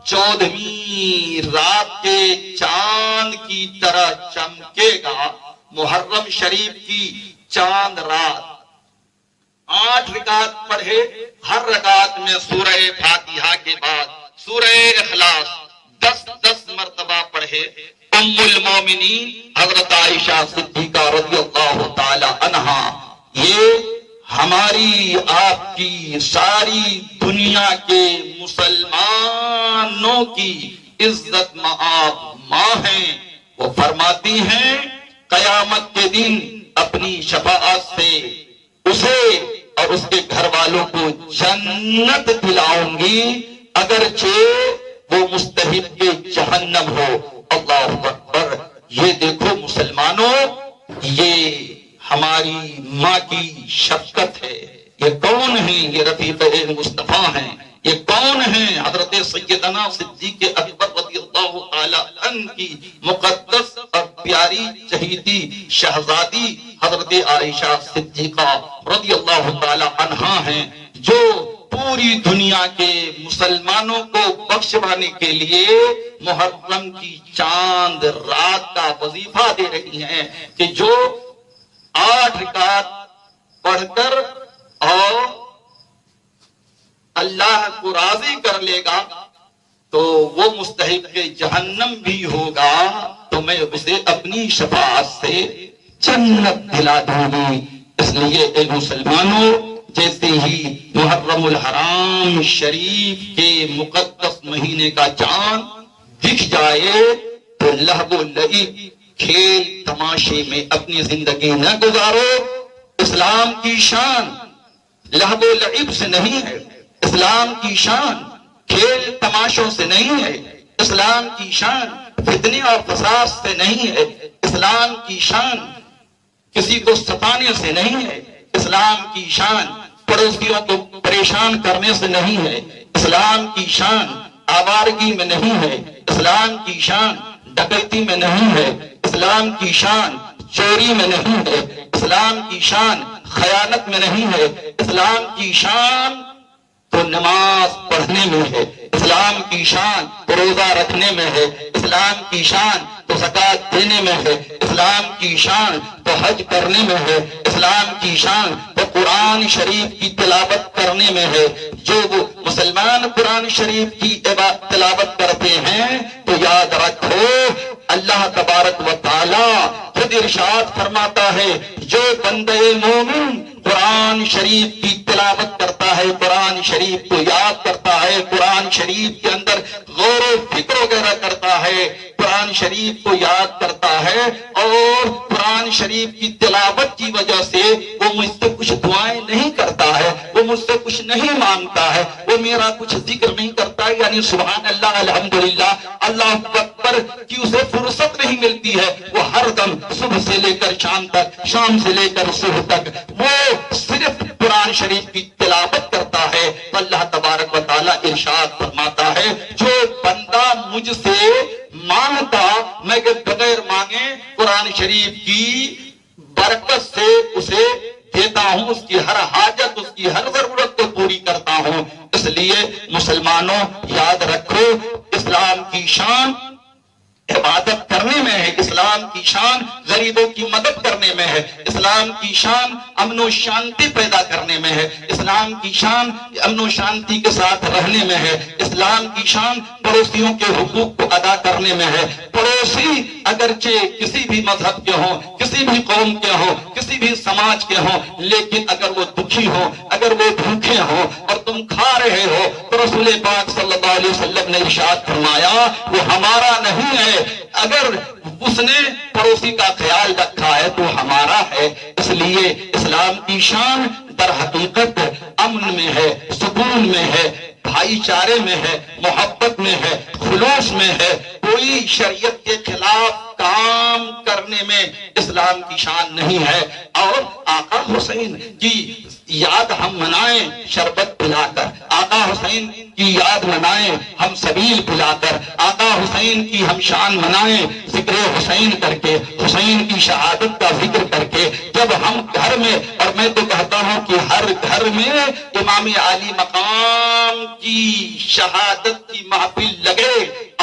14ویں رات کے چاند کی طرح چمکے گا۔ محرم شریف کی چاند رات 8 رکعت پڑھے، ہر رکعت میں سورہ فاتحہ کے بعد سورہ اخلاص 10 مرتبہ پڑھے۔ ام المومنین حضرت عائشہ صدیقہ رضی اللہ تعالی عنہا، یہ ہماری آپ کی ساری دنیا کے مسلمانوں کی عزت مآب ماں ہیں، وہ فرماتی ہیں قیامت کے دن اپنی شفاعت سے اسے اور اس کے گھر والوں کو جنت دلاؤں گی، اگرچہ وہ مستحق کے جہنم ہو۔ اللہ اکبر! یہ دیکھو مسلمانوں، یہ ہماری ماں کی شفقت ہے۔ یہ کون ہیں؟ یہ رفیق مصطفیٰ ہیں۔ یہ کون ہیں؟ حضرت سیدنا صدیق اکبر رضی اللہ تعالی عنہ کی مقدس اور پیاری چہیتی شہزادی حضرت عائشہ صدیقہ رضی اللہ تعالی عنہا ہیں، جو پوری دنیا کے مسلمانوں کو بخشوانے کے لیے محرم کی چاند رات کا وظیفہ دے رہی ہیں کہ جو 8 رکعت پڑھ کر اور اللہ کو راضی کر لے گا تو وہ مستحق جہنم بھی ہوگا، تو میں اسے اپنی شفاعت سے جنت دلا دوں گی۔ اس لیے اے مسلمانوں، جیسے ہی محرم الحرام شریف کے مقدس مہینے کا چاند دکھ جائے تو لہو و لعب، کھیل تماشے میں اپنی زندگی نہ گزارو۔ اسلام کی شان لہو و لعب سے نہیں ہے، اسلام کی شان کھیل تماشوں سے نہیں ہے، اسلام کی شان فتنے اور فساد سے نہیں ہے، اسلام کی شان کسی کو ستانے سے نہیں ہے، اسلام کی شان پڑوسیوں کو پریشان کرنے سے نہیں ہے، اسلام کی شان آوارگی میں نہیں ہے، اسلام کی شان ڈکیتی میں نہیں ہے، اسلام کی شان چوری میں نہیں ہے، اسلام کی شان خیانت میں نہیں ہے، اسلام کی شان تو نماز پڑھنے میں ہے، اسلام کی شان تو روزہ رکھنے میں ہے، اسلام کی شان تو زکات دینے میں ہے، اسلام کی شان تو حج کرنے میں ہے، اسلام کی شان تو قرآن شریف کی تلاوت کرنے میں ہے۔ جو وہ مسلمان قرآن شریف کی تلاوت کرتے ہیں تو یاد رکھو اللہ تبارک و تعالی خود ارشاد فرماتا ہے، جو بندے مومن قرآن شریف کی تلاوت کرتا ہے، قرآن شریف کو یاد کرتا ہے، قرآن شریف کے اندر غور و فکر وغیرہ کرتا ہے، قرآن شریف کو یاد کرتا ہے اور قرآن شریف کی تلاوت کی وجہ سے وہ مجھ سے کچھ دعائیں نہیں کرتا ہے، وہ مجھ سے کچھ نہیں مانگتا ہے، وہ میرا کچھ ذکر نہیں کرتا ہے، یعنی سبحان اللہ الحمدللہ اللہ اکبر کی اسے فرصت نہیں ملتی ہے، وہ ہر دم صبح سے لے کر شام تک، شام سے لے کر صبح تک وہ صرف قرآن شریف کی تلاوت کرتا ہے، تو اللہ تبارک و تعالیٰ ارشاد فرماتا ہے، جو بندہ مجھ سے مانگتا میں کہ بغیر مانگے قرآن شریف کی برکت سے اسے دیتا ہوں، اس کی ہر حاجت، اس کی ہر ضرورت کو پوری کرتا ہوں۔ اس لیے مسلمانوں یاد رکھو، اسلام کی شان عبادت کرنے میں ہے، اسلام کی شان غریبوں کی مدد کرنے میں ہے، اسلام کی شان امن و شانتی پیدا کرنے میں ہے، اسلام کی شان امن و شانتی کے ساتھ رہنے میں ہے، اسلام کی شان پڑوسیوں کے حقوق کو ادا کرنے میں ہے۔ پڑوسی اگرچہ کسی بھی مذہب کے ہوں، کسی بھی قوم کے ہوں، کسی بھی سماج کے ہوں، لیکن اگر وہ دکھی ہوں، اگر وہ بھوکے ہوں اور تم کھا رہے ہو تو رسول پاک صلی اللہ علیہ وسلم نے ارشاد فرمایا وہ ہمارا نہیں ہے، اگر اس نے پڑوسی کا خیال رکھا ہے تو ہمارا ہے۔ اس لیے اسلام کی شان در حقیقت امن میں ہے، سکون میں ہے، بھائی چارے میں ہے، محبت میں ہے، خلوص میں ہے۔ کوئی شریعت کے خلاف کام کرنے میں اسلام اسلام کی شان نہیں ہے۔ اور آقا حسین کی یاد ہم منائیں شربت پلا کر، آقا حسین کی یاد منائیں ہم سبیل پلا کر، آقا حسین کی ہم شان منائیں ذکر حسین کر کے، حسین کی شہادت کا ذکر کر کے۔ جب ہم گھر میں، اور میں تو کہتا ہوں کہ ہر گھر میں امام عالی مقام کی شہادت کی محفل لگے،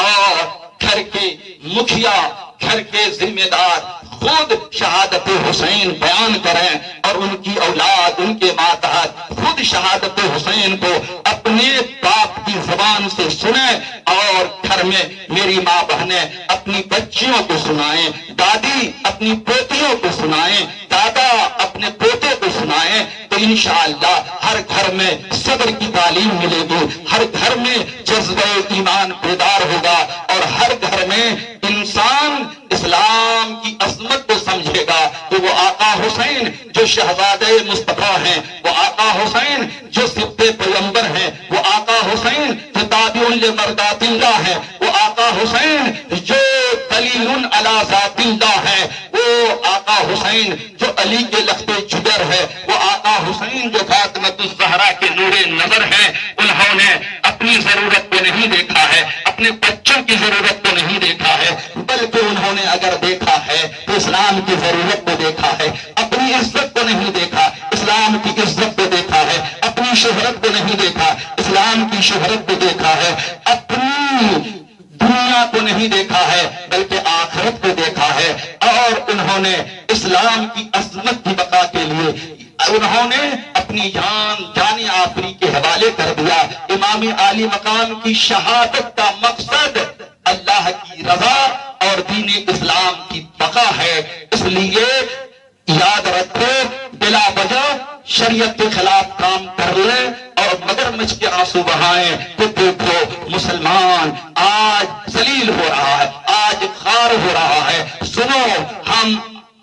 اور گھر کے مکھیا، گھر کے ذمہ دار خود شہادت حسین بیان کریں، اور ان کی اولاد، ان کے ماتحت خود شہادت حسین کو اپنے باپ کی زبان سے سنیں، اور گھر میں میری ماں بہنیں اپنی بچیوں کو سنائیں، دادی اپنی پوتیوں کو سنائیں، دادا اپنے پوتے کو سنائیں، تو انشاءاللہ ہر گھر میں صبر کی تعلیم ملے گی، ہر گھر میں جذبہ ایمان بیدار ہوگا، اور ہر گھر میں انسان اسلام کی عظمت کو سمجھے گا کہ وہ آقا حسین جو شہزادہ مصطفیٰ ہیں، وہ آقا حسین جو سبط پیغمبر ہیں، وہ آقا حسین جو تابع لمرضات اللہ ہے، وہ آقا حسین جو دلیل علی ذات اللہ ہے، وہ آقا حسین جو علی کے لخت جگر ہے، وہ آقا حسین جو فاطمۃ الزہرا کے نور نظر ہے۔ انہوں نے اپنی ضرورت کو نہیں دیکھا ہے، اپنے بچوں کی ضرورت کو نہیں دیکھا ہے، بلکہ انہوں نے اگر دیکھا ہے تو اسلام کی ضرورت کو دیکھا ہے، اپنی عزت کو نہیں دیکھا، اسلام کی عزت کو دیکھا ہے، اپنی شہرت کو نہیں دیکھا، اسلام کی شہرت کو دیکھا ہے، اپنی دنیا کو نہیں دیکھا ہے بلکہ آخرت کو دیکھا ہے، اور انہوں نے اسلام کی عظمت کی بقا کے لیے انہوں نے اپنی جان آفری کے حوالے کر دیا۔ امام عالی مقام کی شہادت کا مقصد اللہ کی رضا اور دین اسلام کی بقا ہے، اس لیے یاد رکھو بلا وجہ شریعت کے خلاف کام کر لیں اور مگرمچھ کے آنسو بہائیں تو دیکھو مسلمان آج ذلیل ہو رہا ہے، آج خار ہو رہا ہے۔ سنو، ہم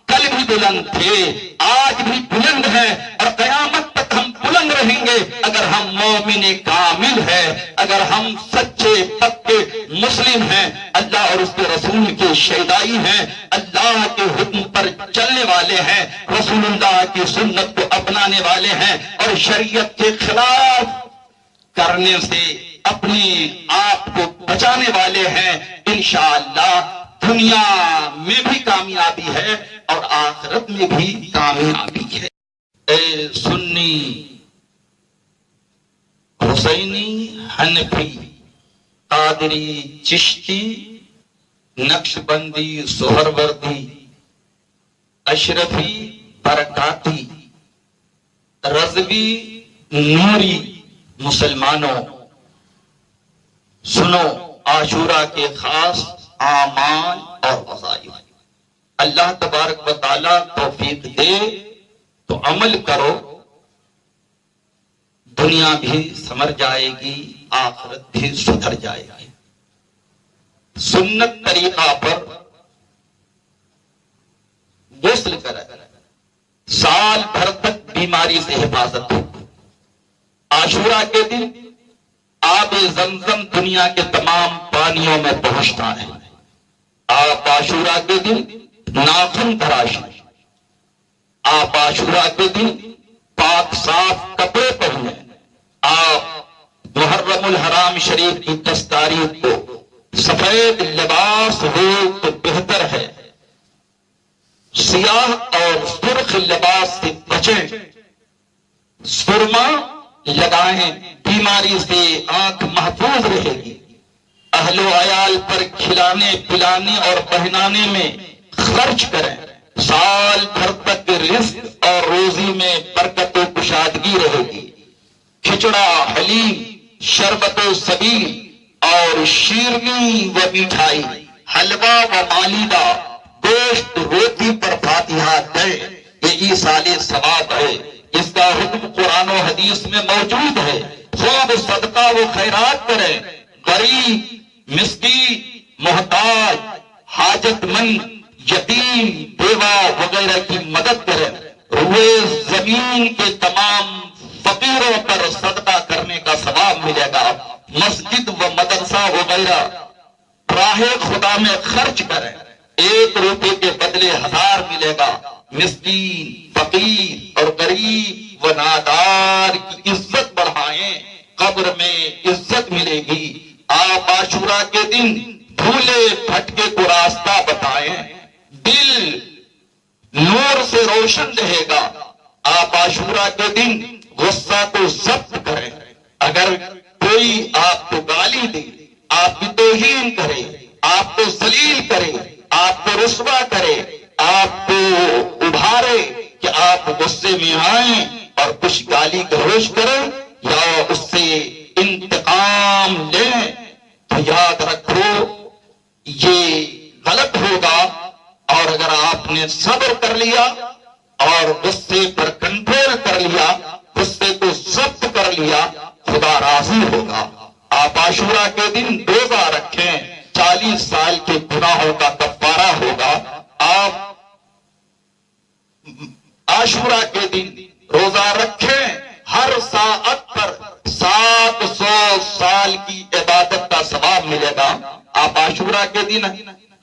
کل بھی بلند تھے، آج بھی بلند ہیں، اور قیامت تک ہم بلند رہیں گے اگر ہم مومن کامل ہیں، اگر ہم سچے پکے مسلم ہیں، اللہ اور اس کے رسول کے شیدائی ہیں، اللہ کے حکم پر چلنے والے ہیں، رسول اللہ کی سنت کو اپنانے والے ہیں، اور شریعت کے خلاف کرنے سے اپنے آپ کو بچانے والے ہیں۔ انشاءاللہ دنیا میں بھی کامیابی ہے اور آخرت میں بھی کامیابی ہے۔ اے سنی، حسینی، حنفی، قادری، چشتی، نقشبندی، سہروردی، اشرفی، برکاتی، رضوی، نوری، مسلمانوں سنو عاشورہ کے خاص اعمال اور وظائف۔ اللہ تبارک و تعالی توفیق دے تو عمل کرو، دنیا بھی سمر جائے گی، آخرت بھی سدھر جائے گی۔ سنت طریقہ پر غسل کرے، سال بھر تک بیماری سے حفاظت ہو۔ عاشورہ کے دن آب زمزم دنیا کے تمام پانیوں میں پہنچتا ہے۔ آپ عاشورہ کے دن ناخن تراشیں، آپ عاشورہ کے دن پاک صاف کپڑے پہنے، آپ محرم الحرام شریف کی تاریخ کو سفید لباس ہو تو بہتر ہے، سیاہ اور سرخ لباس سے بچیں، سرما لگائیں، بیماری سے آنکھ محفوظ رہے گی۔ اہل و عیال پر کھلانے پلانے اور پہنانے میں خرچ کریں، سال بھر تک رزق اور روزی میں برکت و کشادگی رہے گی۔ کھچڑا، حلیم، شربت و سبیل اور شیرنی و مٹھائی، حلوہ و مالیدہ، گوشت روٹی پر فاتحہ دے، یہ ایصال ثواب ہے۔ اس کا حکم قرآن و حدیث میں موجود ہے۔ خوب صدقہ و خیرات کریں، غریب، مسکین، محتاج، حاجت مند، یتیم، بیوہ وغیرہ کی مدد کریں۔ روئے زمین کے تمام فقیروں پر صدقہ کرنے کا ثواب ملے گا۔ مسجد و مدرسہ وغیرہ راہ خدا میں خرچ کریں۔ 1 روپے کے بدلے 1000 ملے گا. مسکین، فقیر اور غریب و نادار کی عزت بڑھائیں، قبر میں عزت ملے گی. آپ عاشورہ کے دن بھولے بھٹکے کو راستہ بتائیں، دل نور سے روشن رہے گا. آپ عاشورہ کے دن غصہ کو ضبط کریں. اگر کوئی آپ کو گالی دے، آپ کی توہین کرے، آپ کو ذلیل کرے، آپ کو رسوا کرے، آپ کو ابھارے کہ آپ غصے میں آئیں اور کچھ گالی گلوچ کریں یا اس سے انتقام لیں، تو یاد رکھو یہ غلط ہوگا. اور اگر آپ نے صبر کر لیا اور غصے پر کنٹرول کر لیا، غصے کو ضبط کر لیا، خدا راضی ہوگا. آپ عاشورہ کے دن روزہ رکھیں، 40 سال کے گناہوں کا کفارہ ہوگا. آپ عاشورہ کے دن روزہ رکھیں، ہر ساعت پر 700 سال کی عبادت کا ثواب ملے گا. آپ عاشورہ کے دن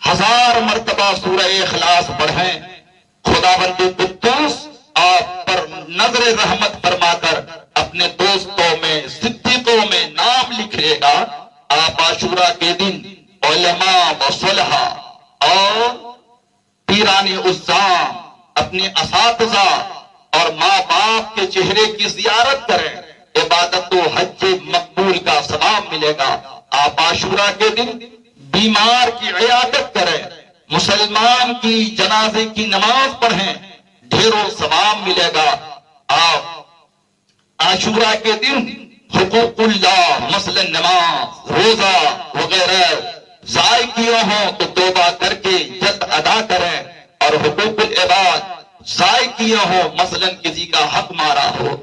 1000 مرتبہ سورہ اخلاص پڑھیں. خداوند قدوس آپ پر نظر رحمت فرما کر اپنے دوستوں میں، صدیقوں میں نام لکھ لے گا. آپ عاشورہ کے دن علماء و صلحاء اور پیران عظام، اپنے اساتذہ اور ماں باپ کے چہرے کی زیارت کریں، عبادت و حج مقبول کا ثواب ملے گا. آپ عاشورہ کے دن بیمار کی عیادت کریں، مسلمان کی جنازے کی نماز پڑھیں، ڈھیروں ثواب ملے گا. آپ عاشورہ کے دن حقوق اللہ مثلا نماز، روزہ وغیرہ ضائع کیے ہوں تو توبہ کر کے جلد ادا کریں، اور حقوق العباد ضائع کیے ہوں، مثلا کسی کا حق مارا ہو،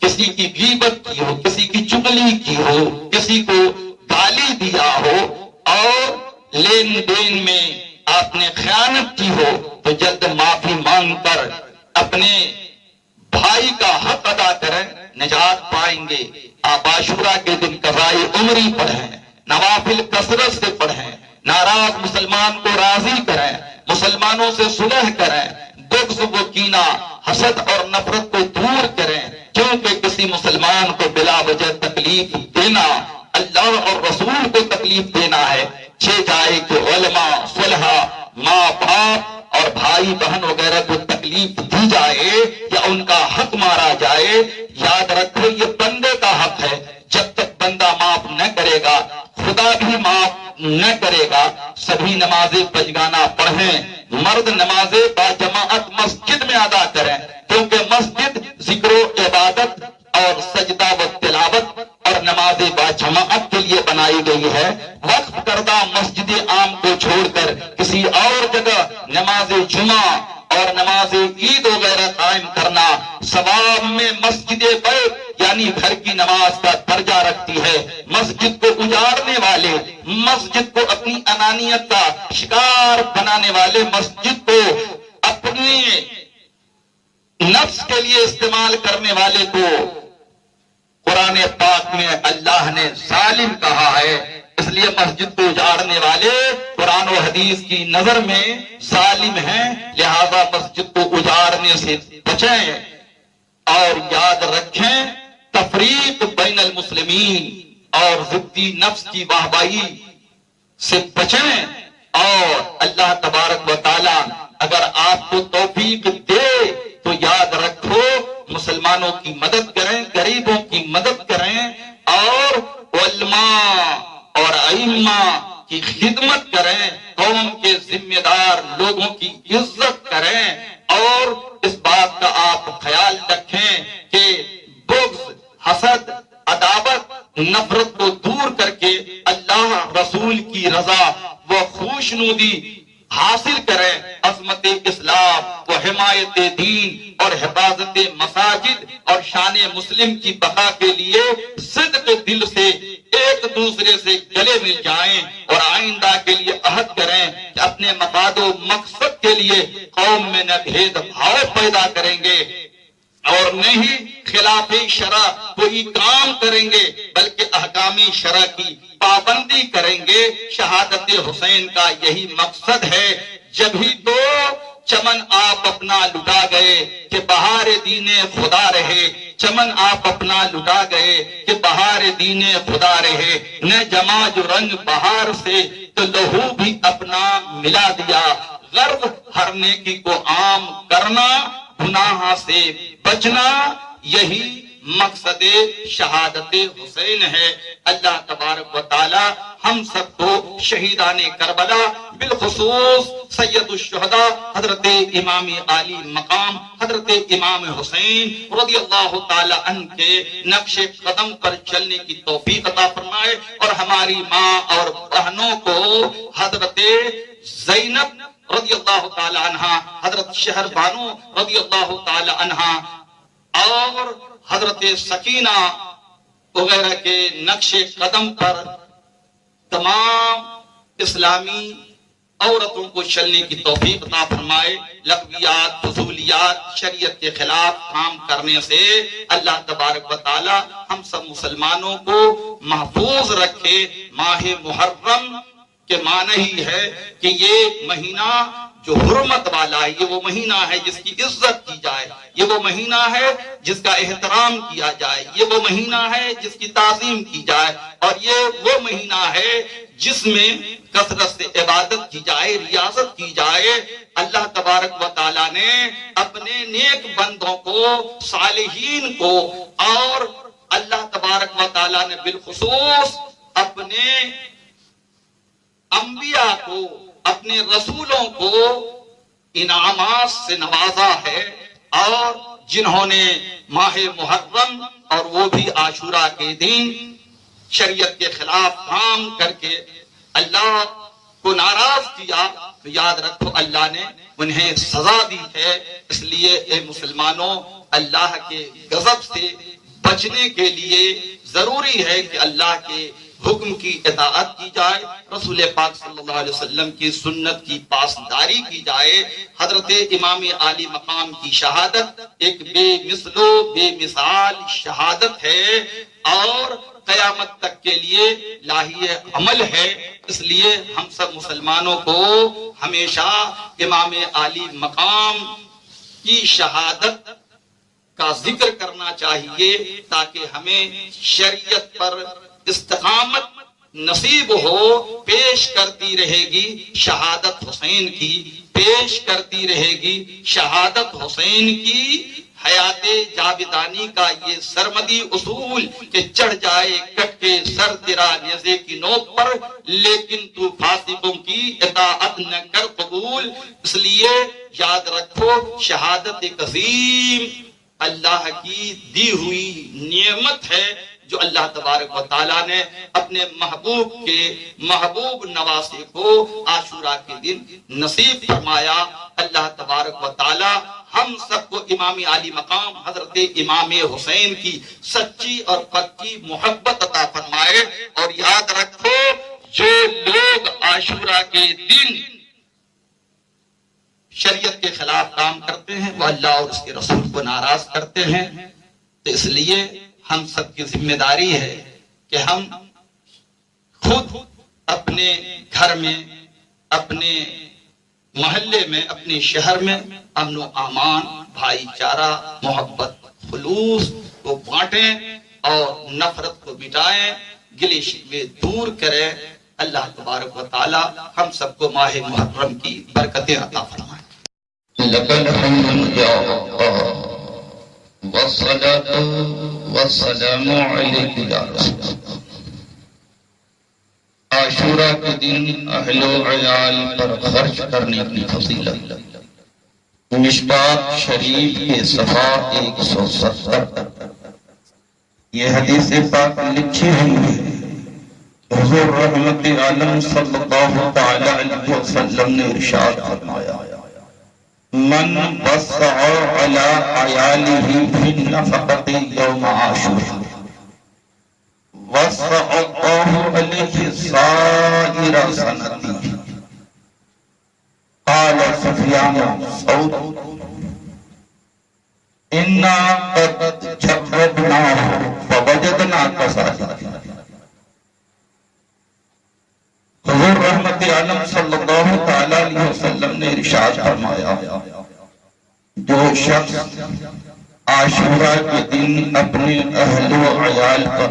کسی کی غیبت کی ہو، کسی کی چغلی کی ہو، کسی کو گالی دیا ہو، اور لین دین میں آپ نے خیانت کی ہو، تو جلد معافی مانگ کر اپنے بھائی کا حق ادا کریں، نجات پائیں گے. آپ عاشورہ کے دن قضائے عمری پڑھیں، نوافل کثرت سے پڑھیں، ناراض مسلمان کو راضی کریں، مسلمانوں سے صلح کریں، بغض و کینہ، حسد اور نفرت کو دور کریں، کیونکہ کسی مسلمان کو بلا وجہ تکلیف دینا اللہ اور رسول کو تکلیف دینا ہے. جائے کہ علماء، صلحاء، ماں باپ اور بھائی بہن وغیرہ کو تکلیف دی جائے یا ان کا حق مارا جائے، یاد رکھو یہ بندے کا حق ہے. جب تک بندہ معاف نہ کرے گا خدا بھی معاف نہ کرے گا. سبھی نمازیں پنجگانہ پڑھیں، مرد نمازیں باجماعت مسجد میں ادا کریں، کیونکہ مسجد ذکر و عبادت اور سجدہ و تلاوت اور نماز باجماعت کے لیے بنائی گئی ہے. وقف کردہ مسجد عام کو چھوڑ کر کسی اور جگہ نماز جمعہ اور نماز عید وغیرہ قائم کرنا ثواب میں مسجد بیت یعنی گھر کی نماز کا درجہ رکھتی ہے. مسجد کو اجاڑنے والے، مسجد کو اپنی انانیت کا شکار بنانے والے، مسجد کو اپنے نفس کے لیے استعمال کرنے والے کو قرآن پاک میں اللہ نے ظالم کہا ہے. اس لیے مسجد کو اجاڑنے والے قرآن و حدیث کی نظر میں ظالم ہیں، لہذا مسجد کو اجاڑنے سے بچیں. اور یاد رکھیں تفریق بین المسلمین اور ضدی نفس کی واہواہی سے بچیں. اور اللہ تبارک و تعالی اگر آپ کو توفیق دے تو یاد رکھو مسلمانوں کی مدد کریں، غریبوں کی مدد کریں، اور علماء اور ائمہ کی خدمت کریں، قوم کے ذمہ دار لوگوں کی عزت کریں. اور اس بات کا آپ خیال رکھیں کہ بغض، حسد، عداوت، نفرت کو دور کر کے اللہ رسول کی رضا و خوشنودی حاصل کریں. عظمت اسلام و حمایت دین اور حفاظت مساجد اور شان مسلم کی بقا کے لیے صدق دل سے ایک دوسرے سے گلے مل جائیں اور آئندہ کے لیے عہد کریں کہ اپنے مفاد و مقصد کے لیے قوم میں نہ بھید بھاؤ پیدا کریں گے اور نہ ہی خلاف شرع کوئی کام کریں گے، بلکہ احکام شرع کی پابندی کریں گے. شہادت حسین کا یہی مقصد ہے. جبھی تو چمن آپ اپنا لٹا گئے کہ بہار دین خدا رہے، چمن آپ اپنا لٹا گئے کہ بہار دین خدا رہے، نہ جمع جو رنگ بہار سے تو لہو بھی اپنا ملا دیا، غرض ہر نیکی کو عام کرنا، گناہ سے بچنا، یہی مقصد شہادت حسین ہے۔ اللہ تبارک و تعالی ہم سب کو شہیدان کربلا بالخصوص سید الشہداء حضرت امام عالی مقام حضرت امام حسین رضی اللہ تعالی عنہ کے نقش قدم پر چلنے کی توفیق عطا فرمائے، اور ہماری ماں اور بہنوں کو حضرت زینب رضی اللہ تعالی عنہا، حضرت شہر بانو رضی اللہ تعالی عنہا اور حضرت سکینہ وغیرہ کے نقش قدم پر تمام اسلامی عورتوں کو چلنے کی توفیق عطا فرمائے۔ لغویات، فضولیات، شریعت کے خلاف کام کرنے سے اللہ تبارک و تعالی ہم سب مسلمانوں کو محفوظ رکھے۔ ماہ محرم کے معنی ہی ہے کہ یہ مہینہ جو حرمت والا ہے، یہ وہ مہینہ ہے جس کی عزت کی جائے، یہ وہ مہینہ ہے جس کا احترام کیا جائے، یہ وہ مہینہ ہے جس کی تعظیم کی جائے، اور یہ وہ مہینہ ہے جس میں کثرت سے عبادت کی جائے، ریاضت کی جائے۔ اللہ تبارک و تعالیٰ نے اپنے نیک بندوں کو، صالحین کو، اور اللہ تبارک و تعالیٰ نے بالخصوص اپنے انبیاء کو، اپنے رسولوں کو انعامات سے نوازا ہے، اور جنہوں نے ماہ محرم اور وہ بھی عاشورہ کے دن شریعت کے خلاف کام کر کے اللہ کو ناراض کیا، تو یاد رکھو اللہ نے انہیں سزا دی ہے۔ اس لیے اے مسلمانوں، اللہ کے غضب سے بچنے کے لیے ضروری ہے کہ اللہ کے حکم کی اطاعت کی جائے، رسول پاک صلی اللہ علیہ وسلم کی سنت کی پاسداری کی جائے۔ حضرت امام عالی مقام کی شہادت ایک بے مثل و بے مثال شہادت ہے، اور قیامت تک کے لیے لاہی عمل ہے۔ اس لیے ہم سب مسلمانوں کو ہمیشہ امام عالی مقام کی شہادت کا ذکر کرنا چاہیے، تاکہ ہمیں شریعت پر استقامت نصیب ہو۔ پیش کرتی رہے گی شہادت حسین کی، پیش کرتی رہے گی شہادت حسین کی۔ حیات جاویدانی کا یہ سرمدی اصول کہ چڑھ جائے کٹ کے سر تیرا نیزے کی نوک پر، لیکن تو فاسقوں کی اطاعت نہ کر قبول۔ اس لیے یاد رکھو، شہادت ایک عظیم اللہ کی دی ہوئی نعمت ہے، جو اللہ تبارک و تعالیٰ نے اپنے محبوب کے محبوب نواسے کو عاشورہ کے دن نصیب فرمایا۔ اللہ تبارک و تعالیٰ ہم سب کو امام عالی مقام حضرت امام حسین کی سچی اور پکی محبت عطا فرمائے۔ اور یاد رکھو، جو لوگ عاشورہ کے دن شریعت کے خلاف کام کرتے ہیں وہ اللہ اور اس کے رسول کو ناراض کرتے ہیں۔ تو اس لیے ہم سب کی ذمہ داری ہے کہ ہم خود اپنے گھر میں، اپنے محلے میں، اپنے شہر میں امن و امان، بھائی چارہ، محبت، خلوص کو بانٹیں، اور نفرت کو مٹائیں، گلے شکوے دور کریں۔ اللہ تبارک و تعالی ہم سب کو ماہ محرم کی برکتیں عطا فرمائے۔ لك الحمد يا الله والصلاة والسلام عليك يا رسول الله۔ عاشورہ کے دن اہل و عیال پر خرچ کرنے کی فضیلت، مشکات شریف کے صفحہ 170۔ یہ حدیث پاک لکھی ہوئی ہے۔ حضور رحمت عالم صلی اللہ تعالی علیہ وسلم نے ارشاد فرمایا، من وسع علی عیالہ فی النفقۃ یوم عاشورہ وسع اللہ علیہ سائر سنتہ۔ قال سفیان الثوری انا قد جربناه فوجدنا كذلك۔ حضور رحمت عالم صلی اللہ تعالی علیہ وسلم نے ارشاد فرمایا جو شخص عاشورہ کے دن اپنے اہل و عیال پر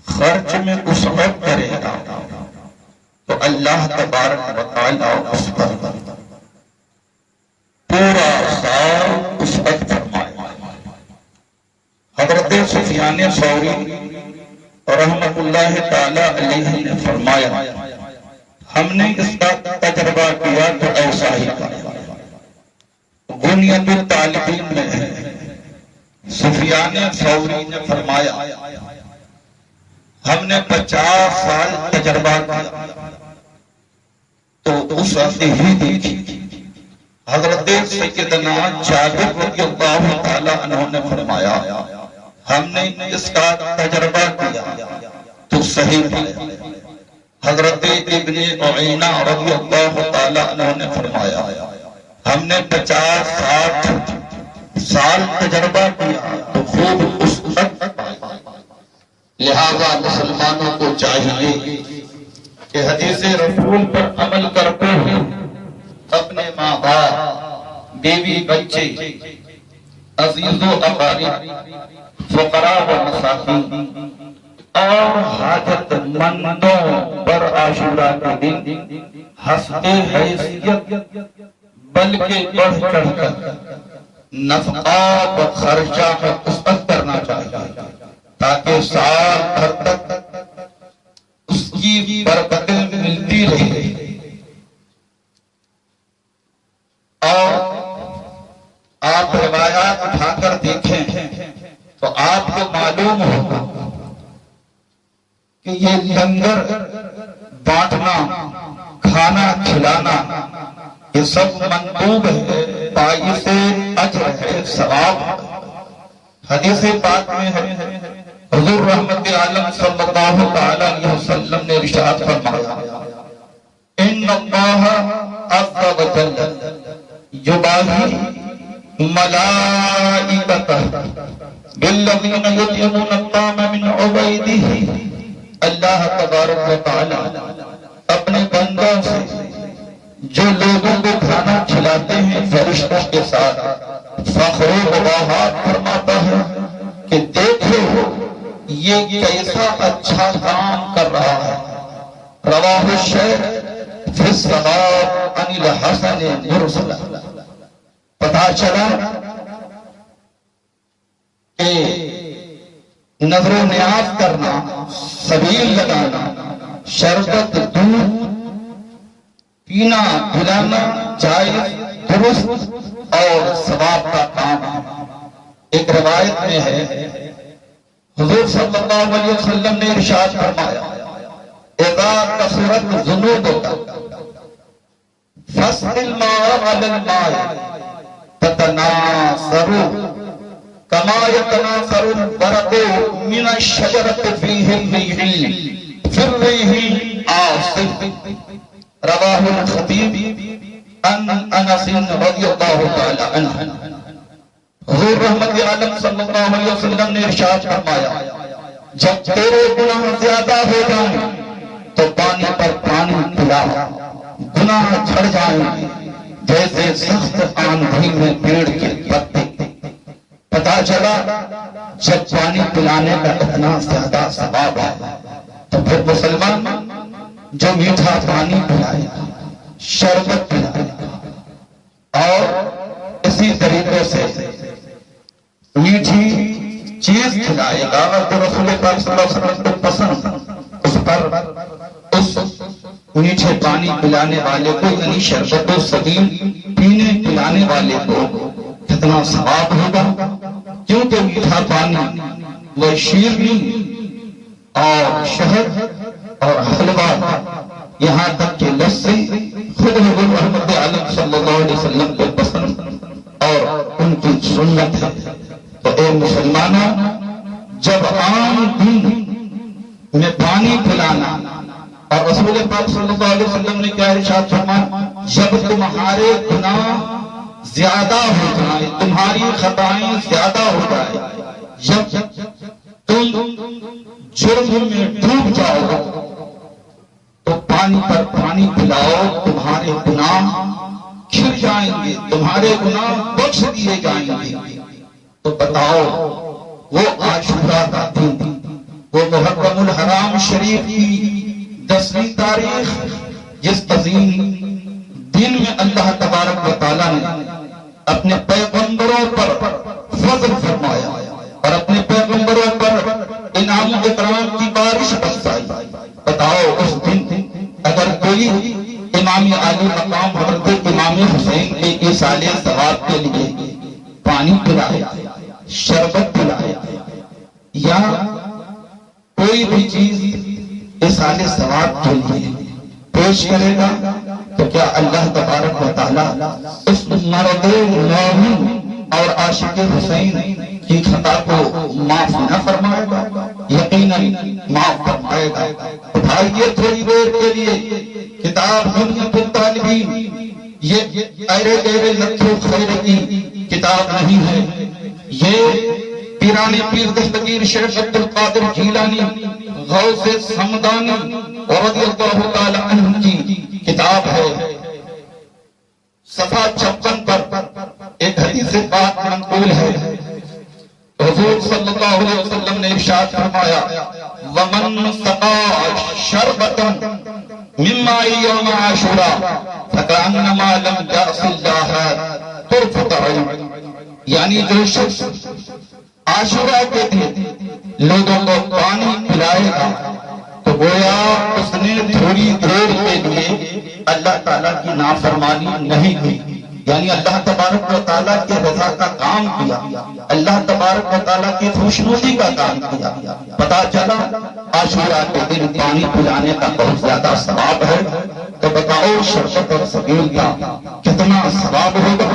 خرچ میں وسعت کرے گا تو اللہ تبارک و تعالی اس پر پورا سال وسعت فرمائے گا۔ حضرت سفیان ثوری رحمت اللہ تعالی علیہ نے فرمایا ہم نے اس کا تجربہ کیا تو ایسا ہی تھا۔ بنیت الطالبین میں ہے سفیان ثوری نے فرمایا ہم نے 50 سال تجربہ کیا تو اس وقت ہی دیکھی حضرت سیدنا جابر رضی اللہ تعالی عنہ نے فرمایا ہم نے اس کا تجربہ کیا تو صحیح پایا۔ حضرت ابن عینہ رضی اللہ تعالی عنہ نے فرمایا ہم نے 50-60 سال تجربہ کیا تو خوب اس وقت پایا۔ لہذا مسلمانوں کو چاہیے کہ حدیث رسول پر عمل کرتے ہیں، اپنے ماں باپ، بیوی بچے، عزیز و اقارب، فقراء و مساکین اور حاجت مندوں پر عاشورہ کے دن حسب حیثیت بلکہ بڑھ چڑھ کر نفقہ و خرچہ میں وسعت کرنا چاہیے تاکہ سال بھر تک اس کی برکتیں ملتی رہے۔ اور آپ روایات اٹھا کر دیکھیں تو آپ کو معلوم ہوگا کہ یہ لنگر بانٹنا، کھانا کھلانا یہ سب مندوب ہے، باعث اجر ہے، ثواب ہے۔ حدیث پاک میں ہے حضور رحمت عالم صلی اللہ تعالی علیہ وسلم نے ارشاد فرمایا ان اللہ عز و جل یباہی ملائکتہ بالذین یطعمون الطعام من عبیدہ، اللہ تبارک و تعالی اپنے بندوں سے جو لوگوں کو کھانا کھلاتے ہیں فرشتوں کے ساتھ فخر و مباحات فرماتا ہے کہ دیکھو یہ کیسا اچھا کام کر رہا ہے۔ رواہ الشیخ فی الثواب عن الحسن مرسل۔ پتہ چلا کہ نظر و نیاز کرنا، سبیل لگانا، شربت دودھ پینا پلانا جائز، درست اور ثواب کا کام ہے۔ ایک روایت میں ہے حضور صلی اللہ علیہ وسلم نے ارشاد فرمایا اذا کثرت ذنوبک فاسقِ الماء علی الماء تتناثر کما یتناثر الورق من الشجرة فیہ الریح فی الریح عاصف۔ رواہ الخطیب عن انس رضی اللہ تعالی عنہ۔ حضور رحمت عالم صلی اللہ علیہ وسلم نے ارشاد فرمایا جب تیرے گناہ زیادہ ہو جائیں تو پانی پر پانی پلا، گناہ جھڑ جائیں جیسے سخت آندھی میں پیڑ کے پتے۔ پتہ چلا جب پانی پلانے کا اتنا زیادہ ثواب ہے تو پھر مسلمان جو میٹھا پانی پلائے گا، شربت پلائے گا اور اسی طریقے سے میٹھی چیز کھلائے گا تو رسول پاک صلی اللہ علیہ وسلم کو پسند، اس پر اس میٹھے پانی پلانے والے کو یعنی شربت و سبیل پینے پلانے والے کو کتنا ثواب ہوگا، کیونکہ میٹھا پانی وہ شیرنی اور شہد اور حلوہ یہاں تک کہ لسی خود حضور رحمت عالم صلی اللہ علیہ وسلم کو پسند اور ان کی سنت ہے۔ تو اے مسلمانوں، جب عام دن میں پانی پلانا اور رسول پاک صلی اللہ علیہ وسلم نے کیا ارشاد فرمایا جب تمہارے گناہ زیادہ ہو جائیں، تمہاری خطائیں زیادہ ہو جائیں، جب تم جرم میں ڈوب جاؤ تو پانی پر پانی پلاؤ، تمہارے گناہ کھر جائیں گے، تمہارے گناہ بخش دیے جائیں گے۔ تو بتاؤ وہ عاشورہ کا دن، وہ محرم الحرام شریف کی 10ویں تاریخ، جس عظیم دن میں اللہ تبارک و تعالیٰ نے اپنے پیغمبروں پر فضل فرمایا اور اپنے پیغمبروں پر انعام و اکرام کی بارش برسائی۔ بتاؤ اس دن اگر کوئی امام عالی مقام حضرت امام حسین کے ایصال ثواب کے لیے پانی پلائے، شربت پلائے یا کوئی بھی چیز ایصال ثواب کے لیے پیش کرے گا، تو کیا اللہ تبارک و تعالیٰ اس مرد مومن اور عاشق حسین کی خطا کو معاف نہ فرمائے گا؟ یقیناً معاف فرمائے گا۔ بھائی یہ تھوڑی دیر کے لیے کتاب دنیا الطالبین یہ ایرے گہرے لکھوں خیر کی کتاب نہیں ہے، یہ پیرانی پیر دستگیر شیخ عبد القادر جیلانی غوث سمدانی رضی اللہ تعالی عنہ کی کتاب ہے۔ صفحہ 56 پر ایک حدیث پاک منقول ہے، حضور صلی اللہ علیہ وسلم نے ارشاد فرمایا وَمَنْ سَقَى شَرْبَةً مِنْ مَاءِ يَوْمِ عَاشُورَا فَكَأَنَّمَا لَمْ يَعْصِ اللَّهَ طَرْفَةَ عَيْنٍ، یعنی جو شخص عاشورہ کے دن لوگوں کو پانی پلائے گا تو گویا اس نے تھوڑی دیر کے لیے اللہ تعالیٰ کی نافرمانی نہیں کی، یعنی اللہ تبارک و تعالیٰ کے رضا کا کام کیا، اللہ تبارک و تعالیٰ کی خوشنودی کا کام کیا۔ پتا چلا عاشورہ کے دن پانی پلانے کا بہت زیادہ ثواب ہے، تو بتاؤ شربت اور سبیل کا کتنا ثواب ہوگا؟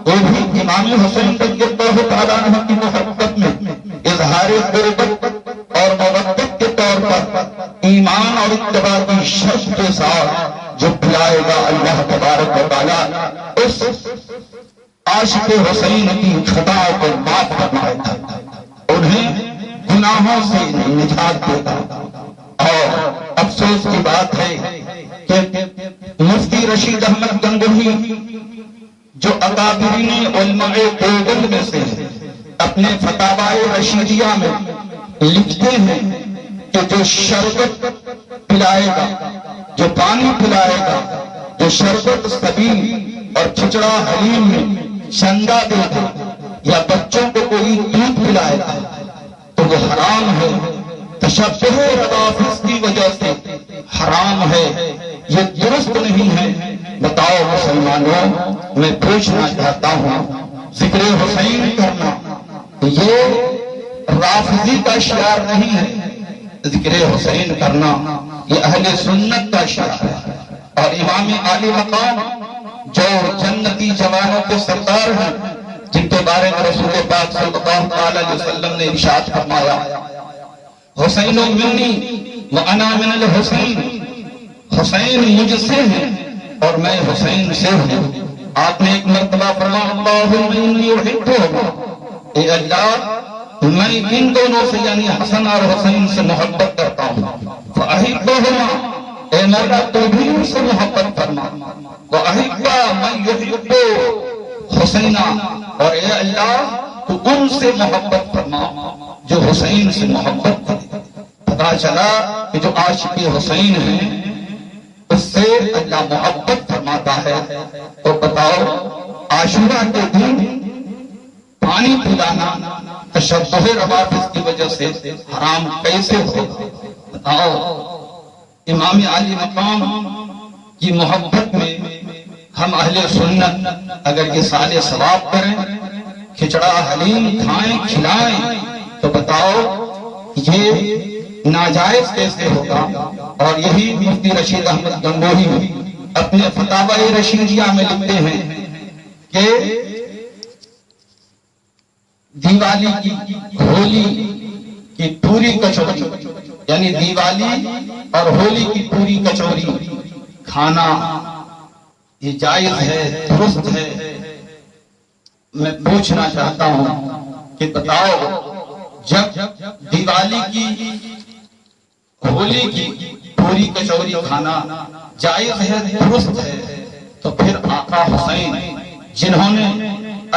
وہ بھی امام حسین رضی اللہ تعالیٰ عنہ کی محبت میں اظہار قربت اور مودت کے طور پر ایمان اور اتباع کی شرط کے ساتھ جو پلائے گا اللہ تبارک و تعالیٰ اس عاشق حسین کی خطاؤں کو معاف فرمائے گا، انہیں گناہوں سے نجات دے گا۔ اور افسوس کی بات ہے کہ مفتی رشید احمد گنگوہی جو اکابرین علماء دیوبند میں سے اپنے فتاوی رشیدیہ میں لکھتے ہیں کہ جو شربت پلائے گا، جو پانی پلائے گا، جو شربت سبیل اور کھچڑا حلیم میں چندہ دے گا یا بچوں کو کوئی دودھ پلائے گا تو وہ حرام ہے، تشبہ روافض کی وجہ سے حرام ہے، یہ درست نہیں ہے۔ بتاؤ مسلمانوں، میں پوچھنا چاہتا ہوں ذکر حسین کرنا یہ رافضی کا شعار نہیں ہے، ذکر حسین کرنا یہ اہل سنت کا شعار ہے۔ اور امام عالی مقام جو جنتی جوانوں کے سردار ہیں، جن کے بارے میں رسول پاک صلی اللہ علیہ وسلم نے ارشاد فرمایا حسین منی وانا من الحسین، حسین مجھ سے ہے اور میں حسین سے ہوں۔ آپ نے ایک مرتبہ فرمایا اللہم انی احبہ، اے اللہ میں ان دونوں سے یعنی حسن اور حسین سے محبت کرتا ہوں، فاحبہما، اے مولا تو بھی ان سے محبت فرما، واحبہ من یحب حسینہ، اور اے اللہ تو ان سے محبت فرما جو حسین سے محبت کرے۔ پتا چلا کہ جو عاشق حسین ہیں اس سے اللہ محبت فرماتا ہے۔ تو بتاؤ عاشورہ کے دن پانی پلانا تشبہ روافض کی وجہ سے حرام کیسے ہوگا؟ بتاؤ امام عالی مقام کی محبت میں ہم اہل سنت اگر یہ سال ثواب کریں، کھچڑا حلیم کھائیں کھلائیں، تو بتاؤ یہ ناجائز کیسے ہوگا؟ اور یہی مفتی رشید احمد گنگوہی اپنے فتاوی رشیدیہ میں لکھتے ہیں کہ دیوالی کی ہولی کی پوری کچوری، یعنی دیوالی اور ہولی کی پوری کچوری کھانا یہ جائز ہے، درست ہے۔ میں پوچھنا چاہتا ہوں کہ بتاؤ جب دیوالی کی ہولی کی پوری کچوری کھانا جائز ہے، درست ہے، تو پھر آقا حسین جنہوں نے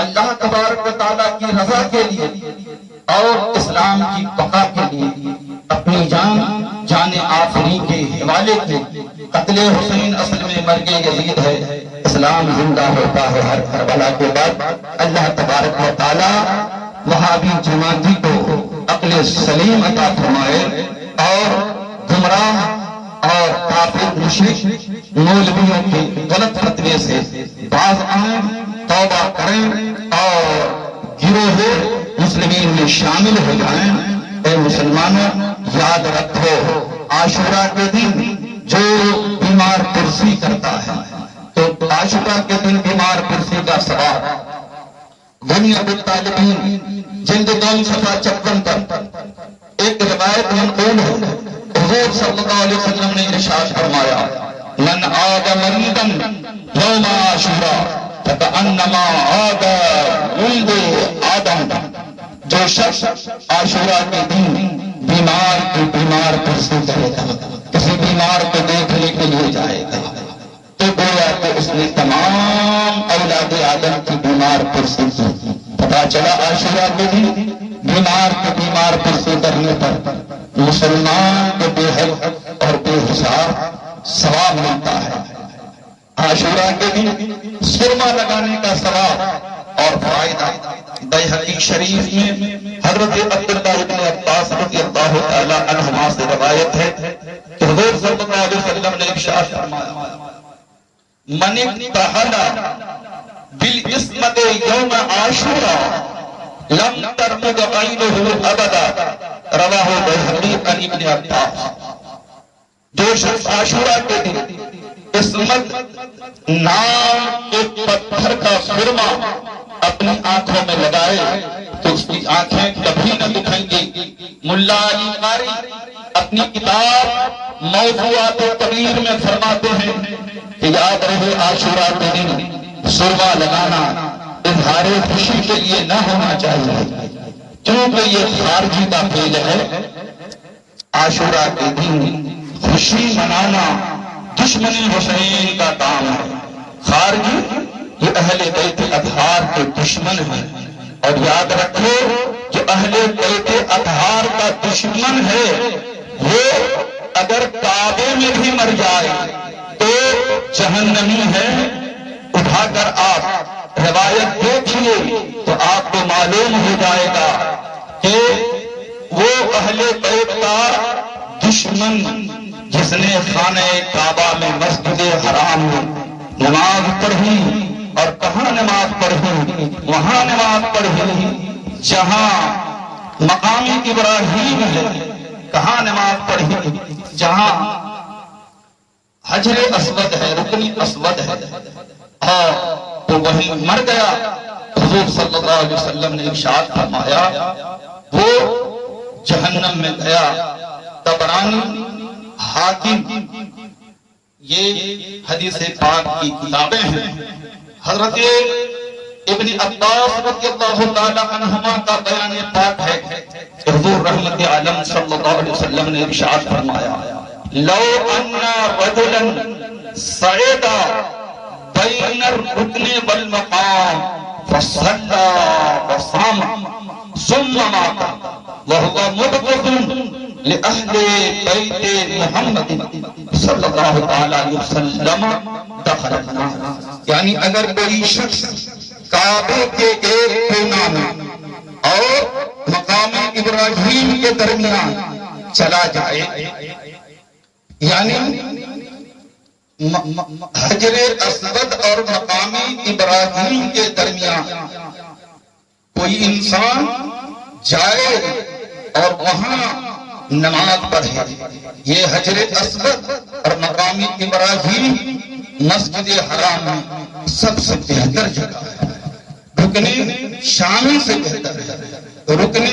اللہ تبارک و تعالیٰ کی رضا کے لیے اور اسلام کی بقا کے لیے اپنی جان آفری کے حوالے کی، قتل حسین اصل میں مرگ یزید ہے، اسلام زندہ ہوتا ہے ہر کربلا کے بعد۔ اللہ تبارک و تعالیٰ وہابی جماعتی کو عقل سلیم عطا فرمائے اور گمراہ اور کافر مشرک مولویوں کے غلط فتوے سے باز آئیں، توبہ کریں اور گروہ مسلمین میں شامل ہو جائیں۔ اے مسلمانوں، یاد رکھو عاشورہ کے دن جو بیمار پرسی کرتا ہے، تو عاشورہ کے دن بیمار پرسی کا ثواب بنیاد الطالبین جلد 2 صفحہ 56 پر ایک روایت منقول ہے، حضور صلی اللہ علیہ وسلم نے ارشاد فرمایا، من عاد مریضا یوم عاشوراء فکأنما عاد ولد آدم، جو شخص عاشوراء کے دن بیمار پرسی کرے گا، کسی بیمار کو دیکھنے کے لیے جائے گا، تو گویا کہ اس نے تمام اولاد آدم کی بیمار پرسی کی۔ پتا چلا عاشوراء کے دن بیمار پرسی کرنے پر مسلمان کو بے حد اور بے حساب ثواب ملتا ہے۔ عاشوراء کے دن سرما لگانے کا ثواب اور فائدہ بیہقی شریف میں حضرت عبداللہ ابن عباس رضی اللہ تعالی عنہما سے روایت ہے کہ حضور صلی اللہ علیہ وسلم نے ارشاد فرمایا، من اکتحل بالعصمت یوم عاشوراء لم ترمد عینہ ابدا، رواہ بیہقی عن ابن عباس۔ جو شخص عاشوراء کے دن عصمت نام ایک پتھر کا سرما اپنی آنکھوں میں لگائے تو اس کی آنکھیں کبھی نہ دکھیں گی۔ ملا علی قاری اپنی کتاب موضوعات کبیر میں فرماتے ہیں کہ یاد رہے عاشوراء کے دن سرما لگانا اظہار خوشی کے لیے نہ ہونا چاہیے، کیونکہ یہ خارجی کا فعل ہے۔ عاشوراء کے دن خوشی منانا دشمنی حسین کا کام ہے۔ خارجی یہ اہل بیت اطہار کے دشمن ہیں، اور یاد رکھو جو اہل بیت اطہار کا دشمن ہے وہ اگر کعبے میں بھی مر جائے تو جہنمی ہے۔ اٹھا کر آپ روایت دیکھیے تو آپ کو معلوم ہو جائے گا کہ وہ اہل بیت کا دشمن جس نے خانہ کعبہ میں مسجد حرام میں نماز پڑھی، اور کہاں نماز پڑھی؟ وہاں نماز پڑھی جہاں مقام ابراہیم ہے۔ کہاں نماز پڑھی؟ جہاں حجر اسود ہے، رکن اسود ہے، اور تو وہیں مر گیا۔ حضور صلی اللہ علیہ وسلم نے ارشاد فرمایا وہ جہنم میں گیا۔ طبرانی، حاکم، یہ حدیث پاک کی کتابیں ہیں۔ حضرت ابن عباس رضی اللہ تعالی عنہما کا بیان پاک ہے کہ حضور رحمت عالم صلی اللہ علیہ وسلم نے ارشاد فرمایا، لو ان رجلا صعد بین الرکن والمقام فصلى وصام ثم مات وهو مبغض لأہل بیت محمد صلی اللہ علیہ وسلم دخل النار۔ یعنی اگر کوئی شخص کعبے کے ایک کونا میں اور مقام ابراہیم کے درمیان چلا جائے، یعنی حجر اسود اور مقام ابراہیم کے درمیان کوئی انسان جائے اور وہاں نماز پڑھے، یہ حجر اسود اور مقام ابراہیم مسجد حرام میں سب سے بہتر جگہ ہے۔ رکن شامی سے بہتر ہے، رکن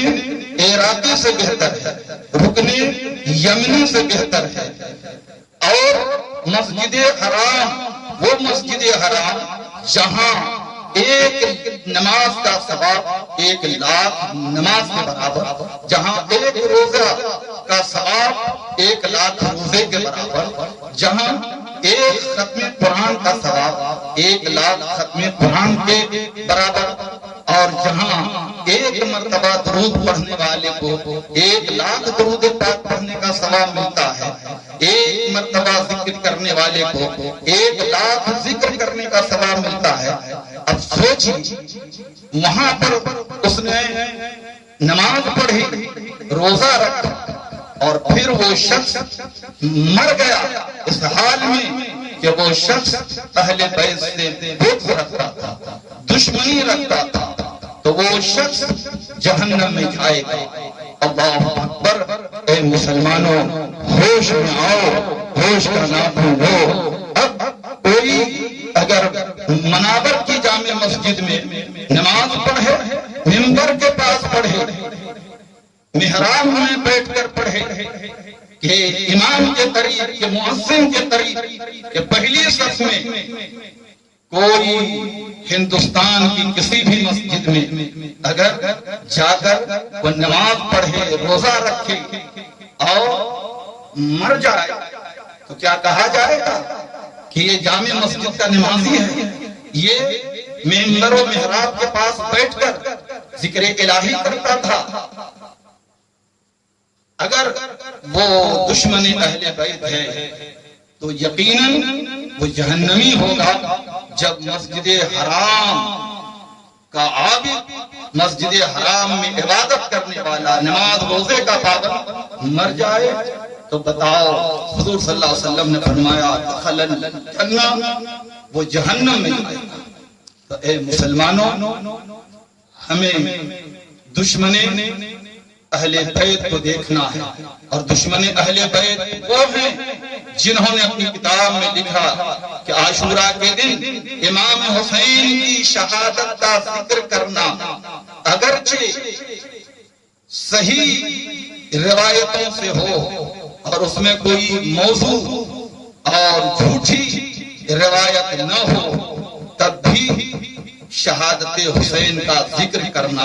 عراقی سے بہتر ہے، رکن یمنی سے بہتر ہے، اور مسجد حرام وہ مسجد حرام جہاں ایک نماز کا ثواب 1,00,000 نماز کے برابر، جہاں ایک روزہ کا ثواب 1,00,000 روزے کے برابر، جہاں ایک ختم قرآن کا ثواب 1,00,000 ختم قرآن کے برابر، اور جہاں ایک مرتبہ درود پڑھنے والے کو 1,00,000 درود پاک پڑھنے کا ثواب ملتا ہے، ایک مرتبہ ذکر کرنے والے کو 1,00,000 ذکر کرنے کا ثواب ملتا ہے۔ اب سوچیے، وہاں پر اس نے نماز پڑھی، روزہ رکھا، اور پھر وہ شخص مر گیا اس حال میں کہ وہ شخص اہل بیت سے بغض رکھتا تھا، دشمنی رکھتا تھا، تو وہ شخص جہنم میں جائے گا۔ اللہ اکبر! اے مسلمانوں، ہوش میں آؤ، ہوش کا نہ بھولو۔ اب کوئی اگر منابر کی جامع مسجد میں نماز پڑھے، منبر کے پاس پڑھے، محراب میں بیٹھ کر پڑھے کہ امام کے قریب، کہ مؤذن کے قریب، کہ پہلی صف میں، کوئی ہندوستان کی کسی بھی مسجد میں اگر جا کر وہ نماز پڑھے، روزہ رکھے اور مر جائے تو کیا کہا جائے گا کہ یہ جامع مسجد کا نمازی ہے، یہ منبر و محراب کے پاس بیٹھ کر ذکر الہی کرتا تھا۔ اگر وہ دشمن اہل بیت ہے تو یقیناً وہ جہنمی ہوگا۔ جب مسجد حرام کا عابد، مسجد حرام میں عبادت کرنے والا، نماز روزے کا پابند مر جائے تو بتاؤ، حضور صلی اللہ علیہ وسلم نے فرمایا دخل الجنہ، وہ جہنم میں جائے گا۔ تو اے مسلمانوں، ہمیں دشمن اہل بیت کو دیکھنا ہے، اور دشمن اہل بیت وہ ہیں جنہوں نے اپنی کتاب میں لکھا کہ عاشوراء کے دن امام حسین کی شہادت کا ذکر کرنا اگرچہ صحیح روایتوں سے ہو اور اس میں کوئی موضوع اور جھوٹی روایت نہ ہو، تب بھی شہادت حسین کا ذکر کرنا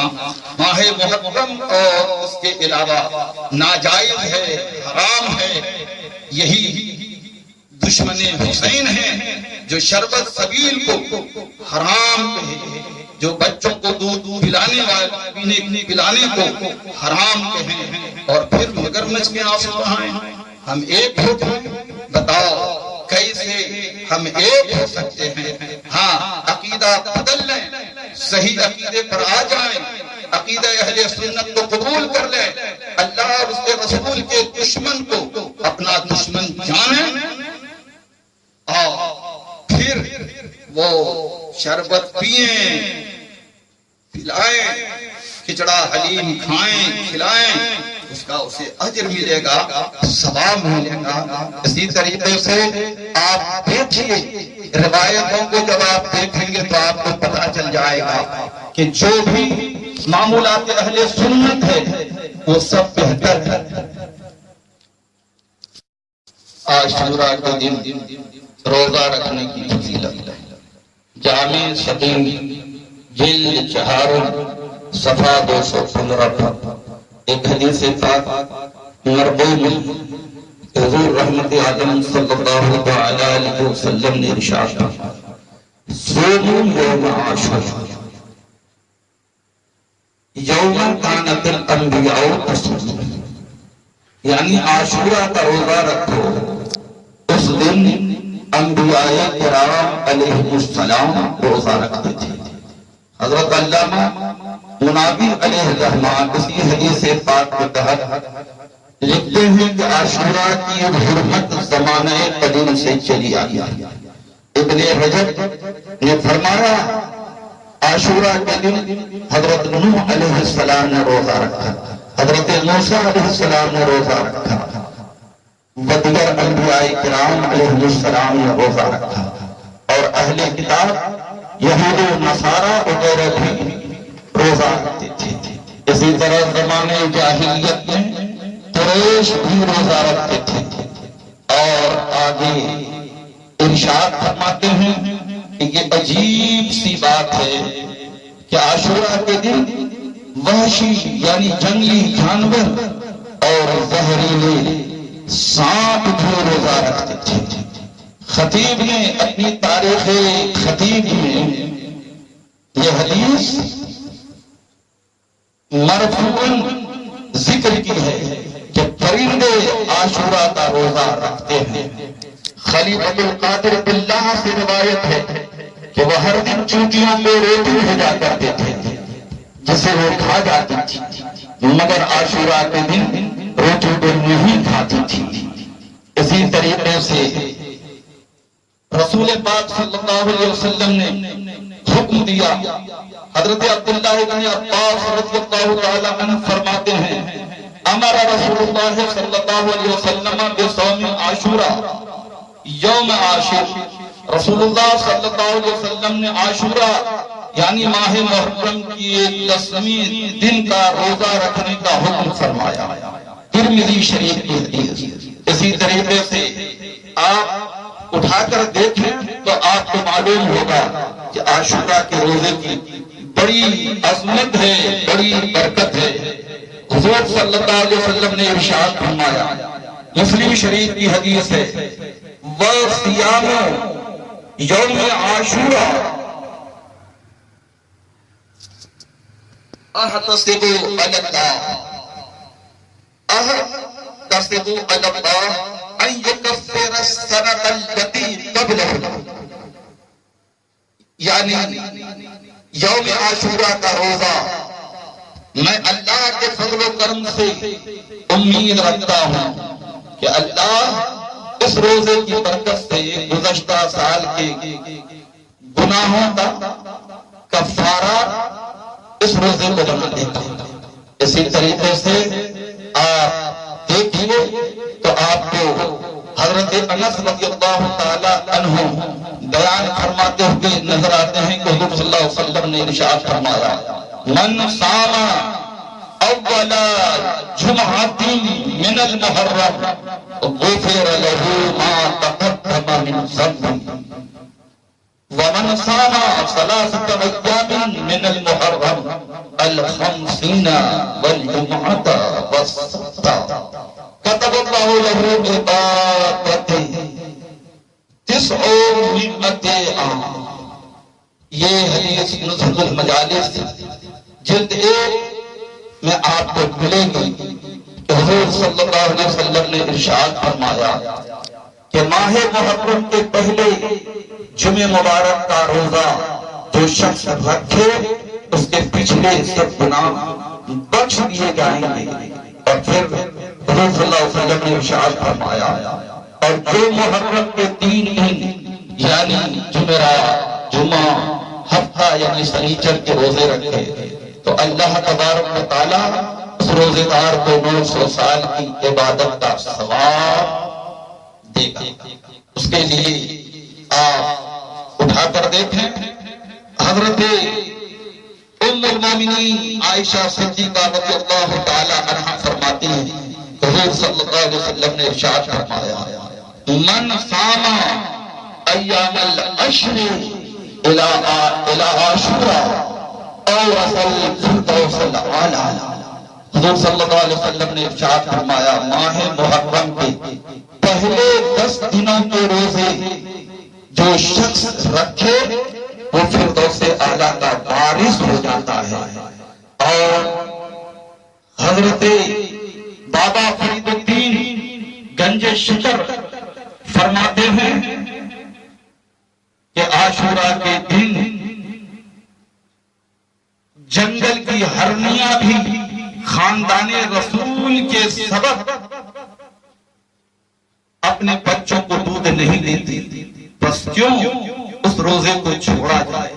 ماہ محرم اور اس کے علاوہ ناجائز ہے، حرام ہے۔ یہی دشمن حسین ہیں جو شربت سبیل کو حرام کہے، جو بچوں کو دودھ پلانے والے پلانے کو حرام کہیں، اور پھر مگرمچھ کے آنسو بہائیں۔ ہم ایک ہو جائیں، بتاؤ کیسے ہم ایک ہو سکتے ہیں؟ ہاں، عقیدہ بدل لیں، صحیح عقیدے پر آ جائیں، عقیدہ اہل سنت کو قبول کر لیں، اللہ اور اس کے رسول کے دشمن کو اپنا دشمن جانیں، اور پھر وہ شربت پئیں، پلائیں، کھچڑا حلیم کھائیں، کھلائیں، اس کا اسے اجر ملے گا، ثواب ملے گا۔ اسی طریقے سے آپ دیکھیے روایتوں کو، جب آپ دیکھیں گے تو آپ کو پتہ چل جائے گا کہ جو بھی معمولات اہل سنت ہے وہ سب بہتر ہے۔ عاشوراء کے دن روزہ رکھنے کی فضیلت، جامع سقیم جلد 4 صفحہ 215 پر ایک حدیث پاک مرغوب حضور رحمت عالم صلی اللہ علیہ وسلم نے ارشاد فرمایا، صوموا یوم عاشوراء یوم کانت الانبیاء تصوم، یعنی عاشوراء کا روزہ رکھو، اس دن انبیاء کرام علیہ السلام روزہ رکھتے تھے۔ حضرت علامہ مناوی علیہ الرحمن اسی حدیث پاک کے تحت لکھتے ہیں کہ عاشوراء کی حرمت زمانہ قدیم سے چلی آئی ہے۔ ابن رجب نے فرمایا عاشوراء کے دن حضرت نوح علیہ السلام نے روزہ رکھا، حضرت موسیٰ علیہ السلام نے روزہ رکھا، دیگر انبیاء کرام علیہ السلام نے روزہ رکھا، اور اہل کتاب یہود و نصارہ وغیرہ بھی روزہ رکھتے تھے۔ اسی طرح زمانے جاہلیت میں قریش بھی روزہ رکھتے تھے۔ اور آگے ارشاد فرماتے ہیں کہ یہ عجیب سی بات ہے کہ عاشوراء کے دن وحشی یعنی جنگلی جانور اور زہریلے سانپ بھی روزہ رکھتے تھے۔ خطیب نے اپنی تاریخ خطیب میں یہ حدیث مرفوعاً ذکر کی ہے کہ پرندے عاشورہ کا روزہ رکھتے ہیں۔ خلیفۃ القادر باللہ سے روایت ہے کہ وہ ہر دن چونٹیوں پہ روٹی بھیجا کرتے تھے جسے وہ کھا جاتی تھی، مگر عاشورہ کے دن روٹی کو نہیں کھاتی تھی۔ اسی طریقے سے رسول پاک صلی اللہ علیہ وسلم نے حکم دیا۔ حضرت عبداللہ بن عباس رضی اللہ تعالی عنہ فرماتے ہیں امر رسول اللہ صلی اللہ علیہ وسلم بصوم عاشورہ یوم عاشور، رسول اللہ صلی اللہ علیہ وسلم نے عاشورہ یعنی ماہ محرم کی 10ویں دن کا روزہ رکھنے کا حکم فرمایا۔ ترمذی شریف کی حدیث۔ اسی طریقے سے آپ اٹھا کر دیکھیں تو آپ کو معلوم ہوگا کہ عاشورہ کے روزے کی بڑی عظمت ہے، بڑی برکت ہے۔ حضور صلی اللہ علیہ وسلم نے ارشاد فرمایا، مسلم شریف کی حدیث ہے، وَصِيَامُ يَوْمِ عَاشُورَىٰ أَحْتَسِبُ عَلَى اللَّهِ أَن يُكَفِّرَ السَّنَةَ الَّتِي قَبْلَهُ، یعنی یوم عاشورہ کا روزہ میں اللہ کے فضل و کرم سے امید رکھتا ہوں کہ اللہ اس روزے کی برکت سے گزشتہ سال کے گناہوں کا کفارہ اس روزے کو بنا دیتا ہے۔ اسی طریقے سے آپ دیکھیے تو آپ کو حضرت انس رضی اللہ تعالی عنہ بیان فرماتے ہوئے نظر آتے ہیں کہ حضور صلی اللہ علیہ وسلم نے ارشاد فرمایا، من صام اول جمعۃ من المحرم غفر له ما تقدم من ذنبه ومن صام 3 أيام من المحرم الخمسين والجمعة والسبت كتب الله له بعبادته 900 عام۔ یہ حدیث نزول المجالس جلد 1 میں آپ کو ملے گی کہ حضور صلی اللہ علیہ وسلم نے ارشاد فرمایا کہ ماہ محرم کے پہلے جمعہ مبارک کا روزہ جو شخص رکھے اس کے پچھلے سب گناہ بخش دیے جائیں گے۔ اور پھر حضور صلی اللہ علیہ وسلم نے ارشاد فرمایا اور جو محرم کے 3 دن یعنی جمعرات، جمعہ، ہفتہ یعنی سنیچر کے روزے رکھے تو اللہ تبارک و تعالیٰ اس روزے دار کو 900 سال کی عبادت کا ثواب دے گا۔ اس کے لیے آپ اٹھا کر دیکھیں، حضرت ام المومنین عائشہ صدیقہ رضی اللہ تعالی عنہا فرماتی ہیں حضور صلی اللہ علیہ وسلم نے ارشاد فرمایا، من صام ایام العشر الى عاشورہ اورث الفردوس الاعلی۔ حضور صلی اللہ علیہ وسلم نے ارشاد فرمایا ماہ محرم کے پہلے 10 دنوں کے روزے جو شخص رکھے وہ فردوس اعلیٰ کا وارث ہو جاتا ہے۔ اور حضرت بابا فرید الدین گنج شکر فرماتے ہیں کہ عاشورہ کے دن جنگل کی ہرنیاں بھی خاندان رسول کے سبب اپنے بچوں کو دودھ نہیں دیتی، بس کیوں اس روزے کو چھوڑا جائے۔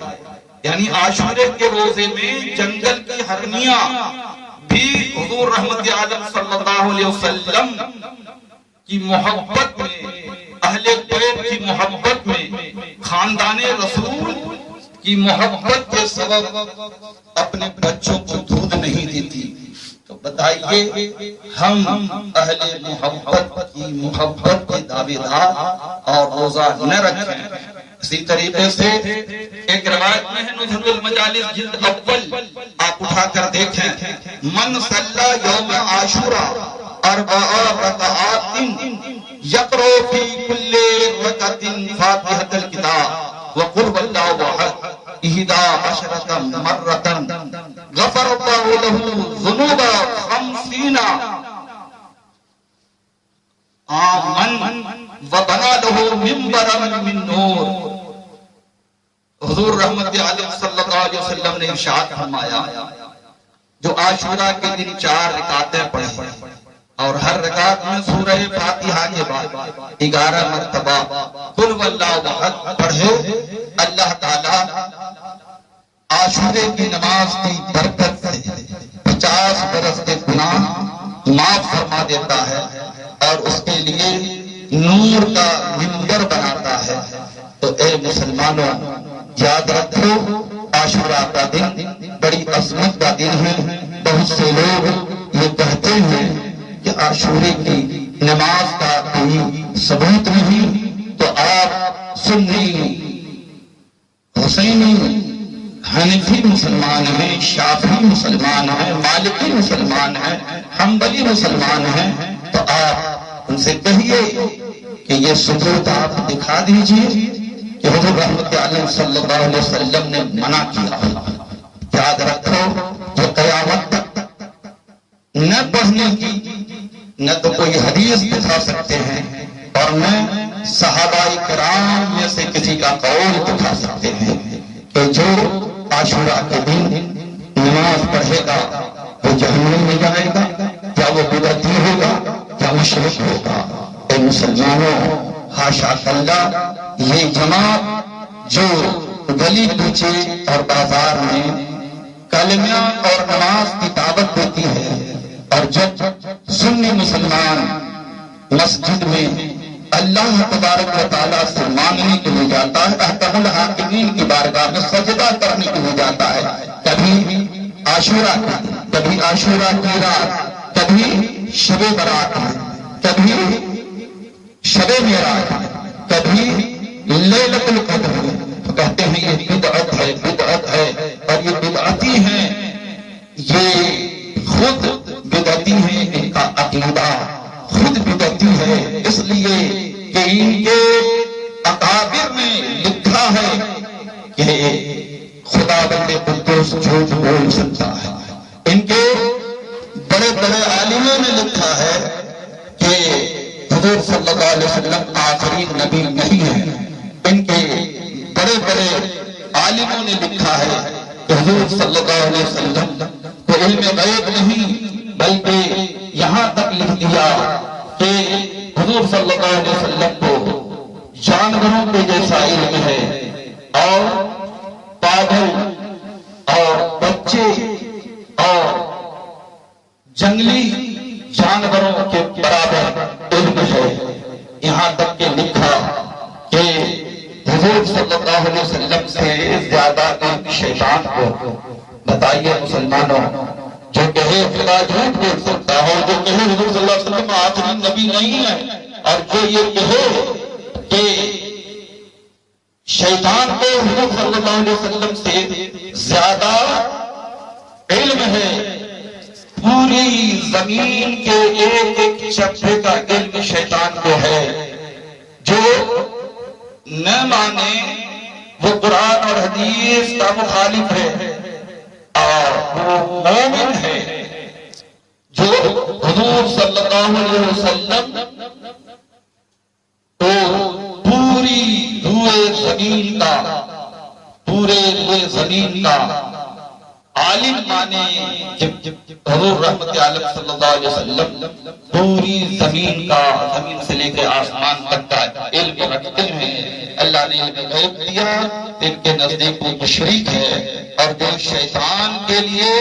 یعنی عاشورے کے روزے میں جنگل کی ہرنیاں بھی حضور رحمت عالم صلی اللہ علیہ وسلم کی محبت میں، اہل بیت کی محبت میں، خاندان رسول کی محبت کے سبب اپنے بچوں کو دودھ نہیں دیتی۔ تو بتائیے ہم اہل محبت کے دعوے دار اور روزہ نہ رکھیں۔ اسی طریقے سے ایک روایت میں ہے نزول المجالس جلد 1 آپ اٹھا کر دیکھیں، من صلی یوم عاشورہ أربع ركعات يقرأ في كل ركعة فاتحة الكتاب وقل هو الله أحد 11 مرة غفر الله له ذنوب 50 عاما وبنى له منبرا من نور. حضور رحمت علیہ صلی اللہ علیہ وسلم نے ارشاد فرمایا جو عاشورہ کے دن 4 رکعتیں پڑھے اور ہر رکعت میں سورہ فاتحہ کے بعد 11 مرتبہ قل واللہ احد پڑھے، اللہ تعالی عاشورے کی نماز کی برکت سے 50 برس کے گناہ معاف فرما دیتا ہے اور اس کے لیے نور کا منبر بناتا ہے. تو اے مسلمانوں یاد رکھو عاشورہ کا دن بڑی عظمت کا دن ہے. بہت سے لوگ یہ کہتے ہیں کہ عاشورے کی نماز کا کوئی ثبوت نہیں، تو آپ سنی حسینی حنفی مسلمان ہیں، شافعی مسلمان ہیں، مالکی مسلمان ہیں، حنبلی مسلمان ہیں، تو آپ ان سے کہیے کہ یہ ثبوت آپ دکھا دیجئے کہ حضور رحمت علیہ صلی اللہ علیہ وسلم نے منع کیا. یاد رکھو جو قیامت تک نہ پڑھنے کی نہ تو کوئی حدیث دکھا سکتے ہیں اور نہ صحابہ کرام میں سے کسی کا قول دکھا سکتے ہیں کہ جو عاشورہ کے دن نماز پڑھے گا وہ جہنم میں جائے گا، کیا وہ بدعتی ہوگا، کیا مشرک ہوگا. اے مسلمانوں حاشا اللہ، یہ جماعت جو گلی کوچے اور بازار میں کلمہ اور نماز کی دعوت دیتی ہے، اور جب سنی مسلمان مسجد میں اللہ تبارک و تعالیٰ سے مانگنے کے لیے جاتا ہے، احکم الحاکمین کی بارگاہ میں سجدہ کرنے کے لیے جاتا ہے، کبھی عاشورہ کبھی عاشورہ کی رات، کبھی شب برات، کبھی شب معراج، کبھی لیلۃ القدر، تو کہتے ہیں یہ بدعت ہے، بدعت ہے، اور یہ بدعتی ہیں، یہ خود بدعتی ہیں، ان کا عقیدہ خود بدعتی ہے، اس لیے کہ ان کے اکابر نے لکھا ہے کہ خدا بند قدوس جھوٹ بول سکتا ہے. ان کے بڑے بڑے عالموں نے لکھا ہے کہ حضور صلی اللہ علیہ وسلم آخری نبی نہیں ہے. ان کے بڑے بڑے عالموں نے لکھا ہے کہ حضور صلی اللہ علیہ وسلم کو علم غیب نہیں، بلکہ یہاں تک لکھ دیا کہ حضور صلی اللہ علیہ وسلم کو جانوروں کے جیسا علم ہے، اور پاگل اور بچے اور جنگلی جانوروں کے برابر علم ہے. یہاں تک کہ لکھا کہ حضور صلی اللہ علیہ وسلم سے زیادہ علم شیطان کو. بتائیے مسلمانوں، جو کہے خدا جھوٹ بول سکتا ہے، جو کہے حضور صلی اللہ علیہ وسلم آخری نبی نہیں ہے، اور جو یہ کہے کہ شیطان کو حضور صلی اللہ علیہ وسلم سے زیادہ علم ہے، پوری زمین کے ایک ایک چپے کا علم شیطان کو ہے. جو نہ مانے وہ قرآن اور حدیث کا مخالف ہے، اور وہ مومن ہے جو حضور صلی اللہ علیہ وسلم تو پوری روئے زمین کا، پورے روئے زمین کا عالم مانے. حضور رحمت عالم صلی اللہ علیہ وسلم پوری زمین کا، زمین سے لے کے آسمان تک کا علم رکھتے ہیں. اللہ نے علم غیب دیا، ان کے نزدیک وہ مشرک ہے، اور جو شیطان کے لیے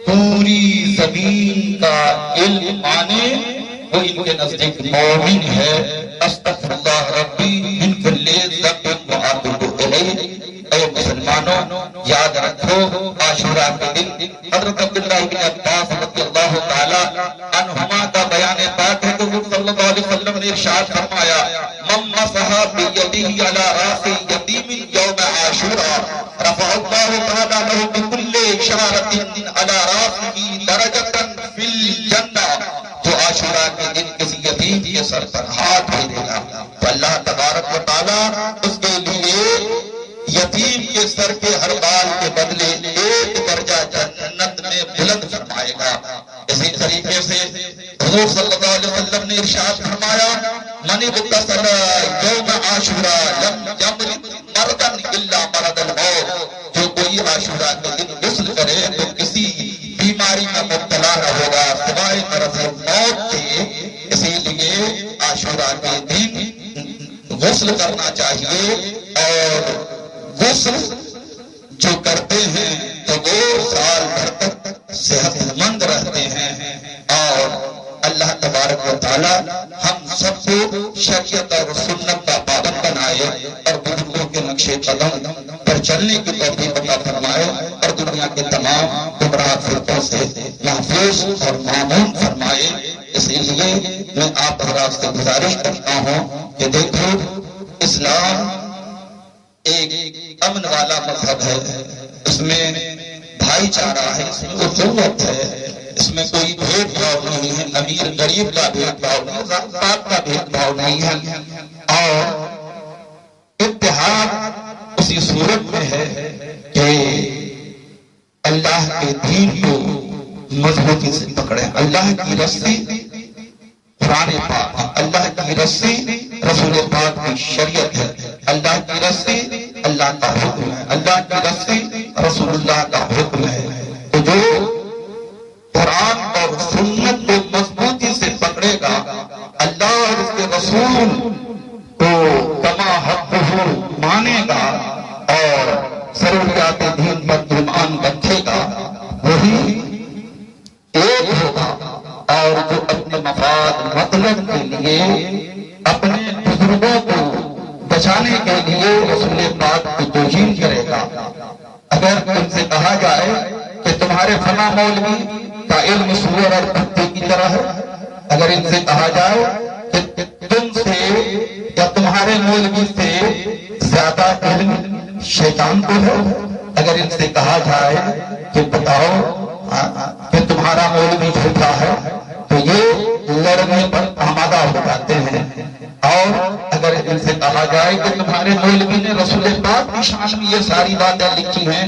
پوری زمین کا علم مانے وہ ان کے نزدیک مومن ہے. استغفر اللہ ربی من کل ذنب واتوب الیہ. اے مسلمانوں یاد رکھو عاشورہ کے دن حضرت عبداللہ بن عباس رضی اللہ تعالی عنہما کا بیان پاک ہے کہ حضور صلی اللہ علیہ وسلم نے ارشاد فرمایا من مسح بیدہ علی راس یتیم یوم عاشورہ رفع اللہ تعالی له بكل شرارۃ علی راسہ درجۃ فی الجنہ. جو عاشورہ سر پر ہاتھ پھیرے گا تو اللہ تبارک و تعالیٰ اس کے لیے یتیم کے سر کے ہر بال کے بدلے ایک درجہ جنت میں بلند فرمائے گا۔ اسی طریقے سے حضور صلی اللہ علیہ وسلم نے ارشاد فرمایا من اغتسل یوم عاشوراء لم یمرض مرضا الا مرض الموت، جو کوئی عاشوراء کے دن غسل کرے تو کسی بیماری میں مبتلا نہ ہوگا سوائے مرض موت کے۔ اسی لیے عاشوراء کے دن غسل کرنا چاہیے، اور غسل جو کرتے ہیں تو وہ سال بھر تک صحت مند رہتے ہیں۔ اور اللہ تبارک و تعالی ہم سب کو شریعت اور سنت کا پابند بنائے اور بزرگوں کے نقش قدم پر چلنے کی توفیق عطا فرمائے اور دنیا کے تمام گمراہ فرقوں سے محفوظ اور معمون فرمائے۔ اسی لیے میں آپ حضرات سے گزارش کرتا ہوں کہ دیکھو اسلام ایک امن والا مذہب ہے، اس میں بھائی چارہ ہے، اس میں اخوت ہے، اس میں کوئی بھید بھاؤ نہیں ہے، امیر غریب کا بھید بھاؤ نہیں، ذات پات کا بھید بھاؤ نہیں ہے، اور اتحاد اسی صورت میں ہے کہ اللہ کے دین کو مضبوطی سے پکڑے۔ اللہ کی رسی قرآن پاک، اللہ کی رسی رسول پاک کی شریعت ہے، اللہ کی رسی اللہ کا حکم ہے، اللہ کی رسی رسول اللہ کا حکم ہے۔ تو جو قرآن اور سنت کو مضبوطی سے پکڑے گا، اللہ اور اس کے رسول کو کما حق مانے گا اور ضروریات دین پر ایمان رکھے گا، وہی ایک ہوگا۔ اور جو اپنے مفاد مطلب کے لیے اپنے بزرگوں کو بچانے کے لیے رسول پاک کی توہین کرے گا، اگر ان سے کہا جائے کہ تمہارے فلاں مولوی کا علم سور اور کتے کی طرح ہے، اگر ان سے کہا جائے کہ تم سے یا تمہارے مولوی سے زیادہ علم شیطان کو ہے، اگر ان سے کہا جائے کہ بتاؤ کہ تمہارا مولوی جھوٹا ہے، تو یہ لڑنے پر آمادہ ہو جاتے ہیں۔ اور اگر ان سے کہا جائے کہ تمہارے مولوی نے رسول پاک کی شان میں یہ ساری باتیں لکھی ہیں،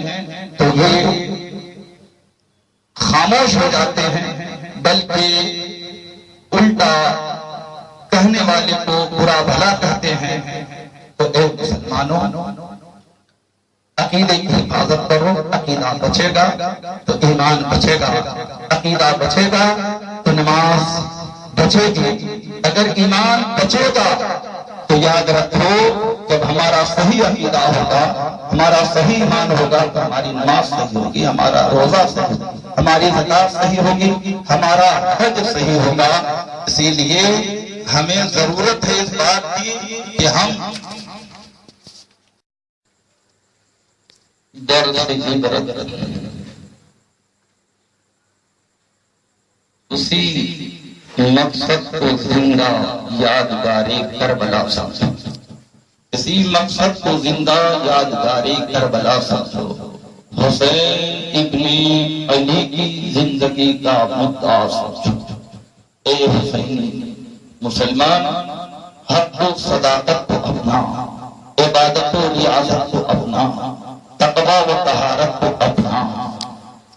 تو یہ خاموش ہو جاتے ہیں، بلکہ الٹا کہنے والے کو برا بھلا کہتے ہیں۔ تو اے مسلمانوں، عقیدے کی حفاظت کرو، عقیدہ بچے گا تو ایمان بچے گا، عقیدہ بچے گا تو نماز بچے گی، اگر ایمان بچے گا تو یاد رکھو جب ہمارا صحیح عقیدہ ہوگا، ہمارا صحیح ایمان ہوگا تو ہماری نماز صحیح ہوگی، ہمارا روزہ صحیح ہوگی، ہماری زکات صحیح ہوگی، ہمارا حج صحیح ہوگا۔ اسی لیے ہمیں ضرورت ہے اس بات کی کہ ہم درد سے عبرت اسی مقصد کو زندہ یادگاری کربلا سمجھو، اسی مقصد کو زندہ یادگاری کربلا سمجھو، حسین ابن علی کی زندگی کا مدعا سمجھو۔ اے حسین، مسلمان حق و صداقت کو اپنا، عبادت و ریاضت کو اپنا، تقوی و طہارت کو اپنا،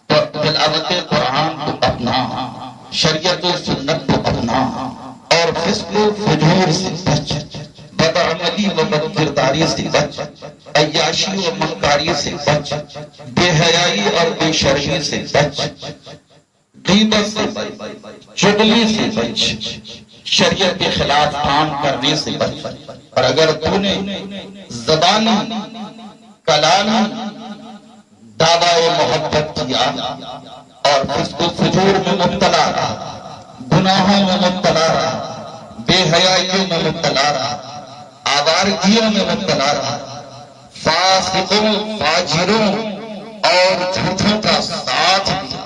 تلاوت قرآن کو اپنا، شریعت و سنت کو اپنا، اور فسق و فجور سے بچ، بدعملی و بدکرداری سے بچ، عیاشی و مکاری سے بچ، بے حیائی اور بے شرمی سے بچ، غیبت سے بچ، چغلی سے بچ، شریعت کے خلاف کام کرنے سے بچ۔ اور اگر تو نے زبانی کلامی دعوی محبت کیا اور فسق و فجور میں مبتلا رہا، گناہوں میں مبتلا رہا، بے حیائیوں میں مبتلا رہا، آوارگیوں میں مبتلا رہا، فاسقوں، فاجروں اور جھوٹوں کا ساتھ دیا،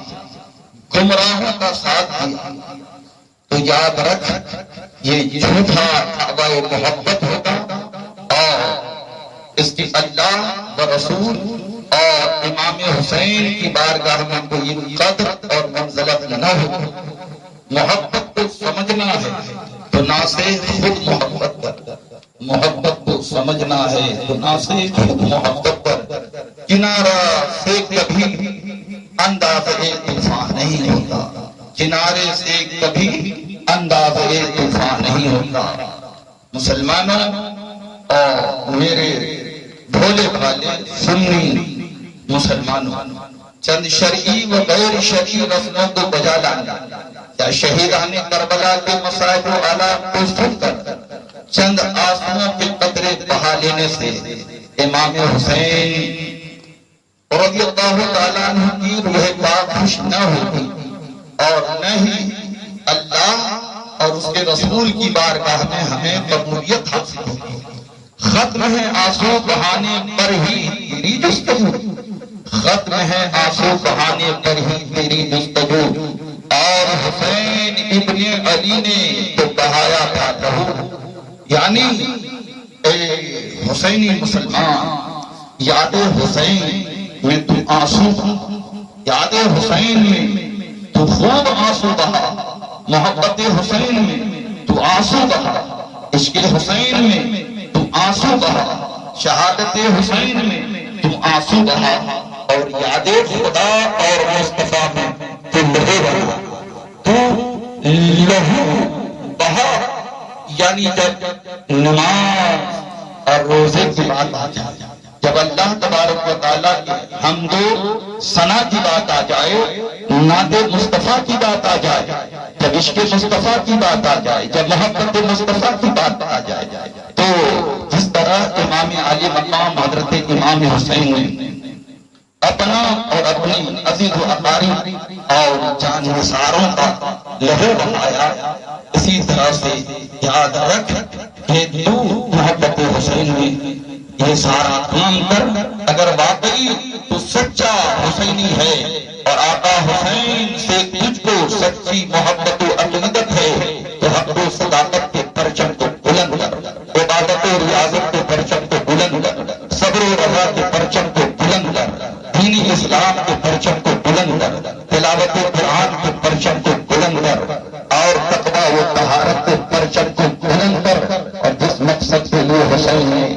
گمراہوں کا ساتھ دیا، تو یاد رکھ یہ جھوٹا دعوی محبت ہوگا، اور اس کی اللہ و رسول اور امام حسین کی بارگاہ میں کوئی قدر اور منزلت نہ ہو۔ محبت کو سمجھنا ہے تو تو نہ سے خود محبت پر، محبت کو سمجھنا ہے تو نہ سے خود محبت پر، کنارہ سے کبھی انداز طوفان نہیں ہوتا، کنارے سے کبھی انداز طوفان نہیں ہوتا۔ مسلمانوں اور میرے بھولے بھالے سنی مسلمانوں، چند شرعی و غیر شرعی رسموں کو بجا لانا یا شہیدان کربلا کے مصائب و آلات کو سن کر چند آنسوؤں کے قطرے بہا لینے سے امام حسین رضی اللہ تعالیٰ عنہ کی روح پاک خوش نہ ہوتی اور نہ ہی اللہ اور اس کے رسول کی بارگاہ میں ہمیں قبولیت حاصل ہوتی۔ ختم ہے آنسو بہانے پر ہی تیری جستجو، ختم ہے آنسو بہانے پر ہی تیری جستجو، اور حسین ابن علی نے تو بہایا تھا لہو، یعنی اے حسینی مسلمان، یاد حسین میں تو آنسو، یاد حسین میں تو خوب آنسو بہا، محبت حسین میں تو آنسو بہا، عشق حسین میں تو آنسو بہا، شہادت حسین میں تو آنسو بہا، اور یاد خدا اور مصطفیٰ میں تو لہو بہا، تو لہو بہا، یعنی جب نماز اور روزے کی بات آ جائے، جب اللہ تبارک و تعالیٰ کی حمد و ثنا کی بات آ جائے، نعت مصطفیٰ کی بات آ جائے، جب عشق مصطفیٰ کی بات آ جائے، جب محبت مصطفیٰ کی بات آ جائے، تو جس طرح امام علی مقام حضرت امام حسین نے اپنا اور اپنی عزیز و اقارب اور جان نثاروں کا لہو بہایا، اسی طرح سے یاد رکھ کہ تو محبت حسین میں یہ سارا کام کر، اگر واقعی تو سچا حسینی ہے اور آقا حسین سے تجھ کو سچی محبت و عقیدت ہے، تو حق و صداقت کے پرچم کو بلند کر، عبادت و ریاضت کے پرچم کو بلند کر، صبر و رضا کے پرچم کو بلند کر، دینی اسلام کے پرچم کو بلند کر، تلاوت قرآن کے پرچم کو بلند کر، اور تقویٰ و طہارت کے پرچم کو بلند کر، اور جس مقصد کے لیے حسین نے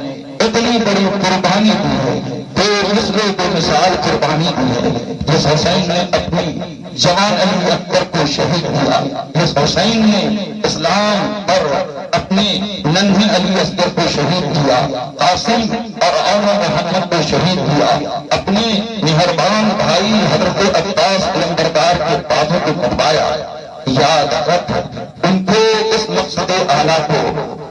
اتنی بڑی قربانی دی ہے، بے مثل بے مثال قربانی دی ہے، جس حسین نے اپنی جوان علی اکبر کو شہید کیا، جس حسین نے اسلام پر اپنے ننھے علی اصغر کو شہید کیا، قاسم اور اونا محمد کو شہید کیا، اپنے مہربان بھائی حضرت عباس علمبردار کے بازو کو کٹوایا، یاد رکھ ان کے اس مقصد اعلیٰ کو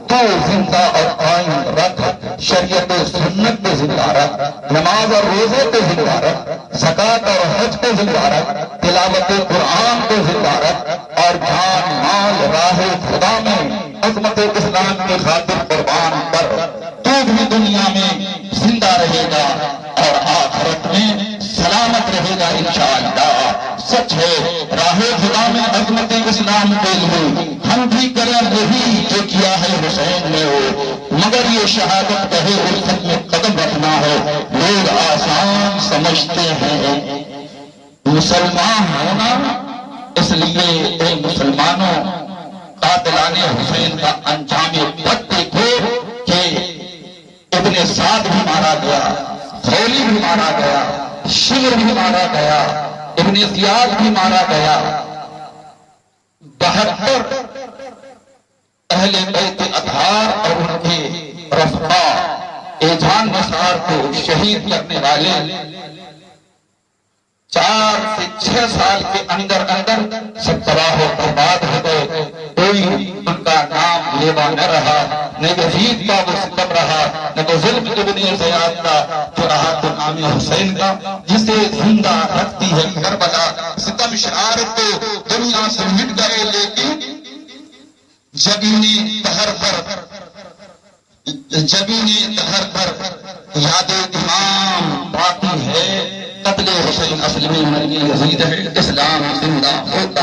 تو زندہ اور قائم رکھ، شریعت و سنت کو زندہ رکھ، نماز اور روزے کو زندہ رکھ، زکوٰۃ اور حج کو زندہ رکھ، تلاوت قرآن کو زندہ رکھ، اور جان مال راہ خدا میں عظمت اسلام کی خاطر قربان کر، تو بھی دنیا میں زندہ رہے گا اور آخرت میں سلامت رہے گا انشاءاللہ۔ سچ ہے راہ خدا میں عظمت اسلام کے لیے ہم بھی کریں وہی جو کیا ہے حسین نے ہو، مگر یہ شہادت کہے الفت میں قدم رکھنا ہے، لوگ آسان سمجھتے ہیں مسلمان ہونا، اس لیے اے مسلمانوں قاتلان حسین کا انجام بد دیکھو کہ ابن سعد بھی مارا گیا، خولی بھی مارا گیا، شمر بھی مارا گیا، ابن زیاد بھی مارا گیا، 72 اہل بیت اطہار اور ان کے رفقا ایجان نثار کو شہید کرنے والے 4 سے 6 سال کے اندر سب تباہ و برباد ہو گئے، کوئی ان کا نام لیوا نہ رہا، نہ یزید کا وہ ستم رہا، نہ وہ ظلم ابن زیاد کا جو رہا تو نام حسین کا، جسے زندہ رکھتی ہے کربلا۔ ستم شرارت تو دنیا سے مٹ گئے، لیکن جبینِ دہر پر یاد امام باقی ہے، قتل حسین اصل میں مرگی یزید ہے، اسلام زندہ ہوتا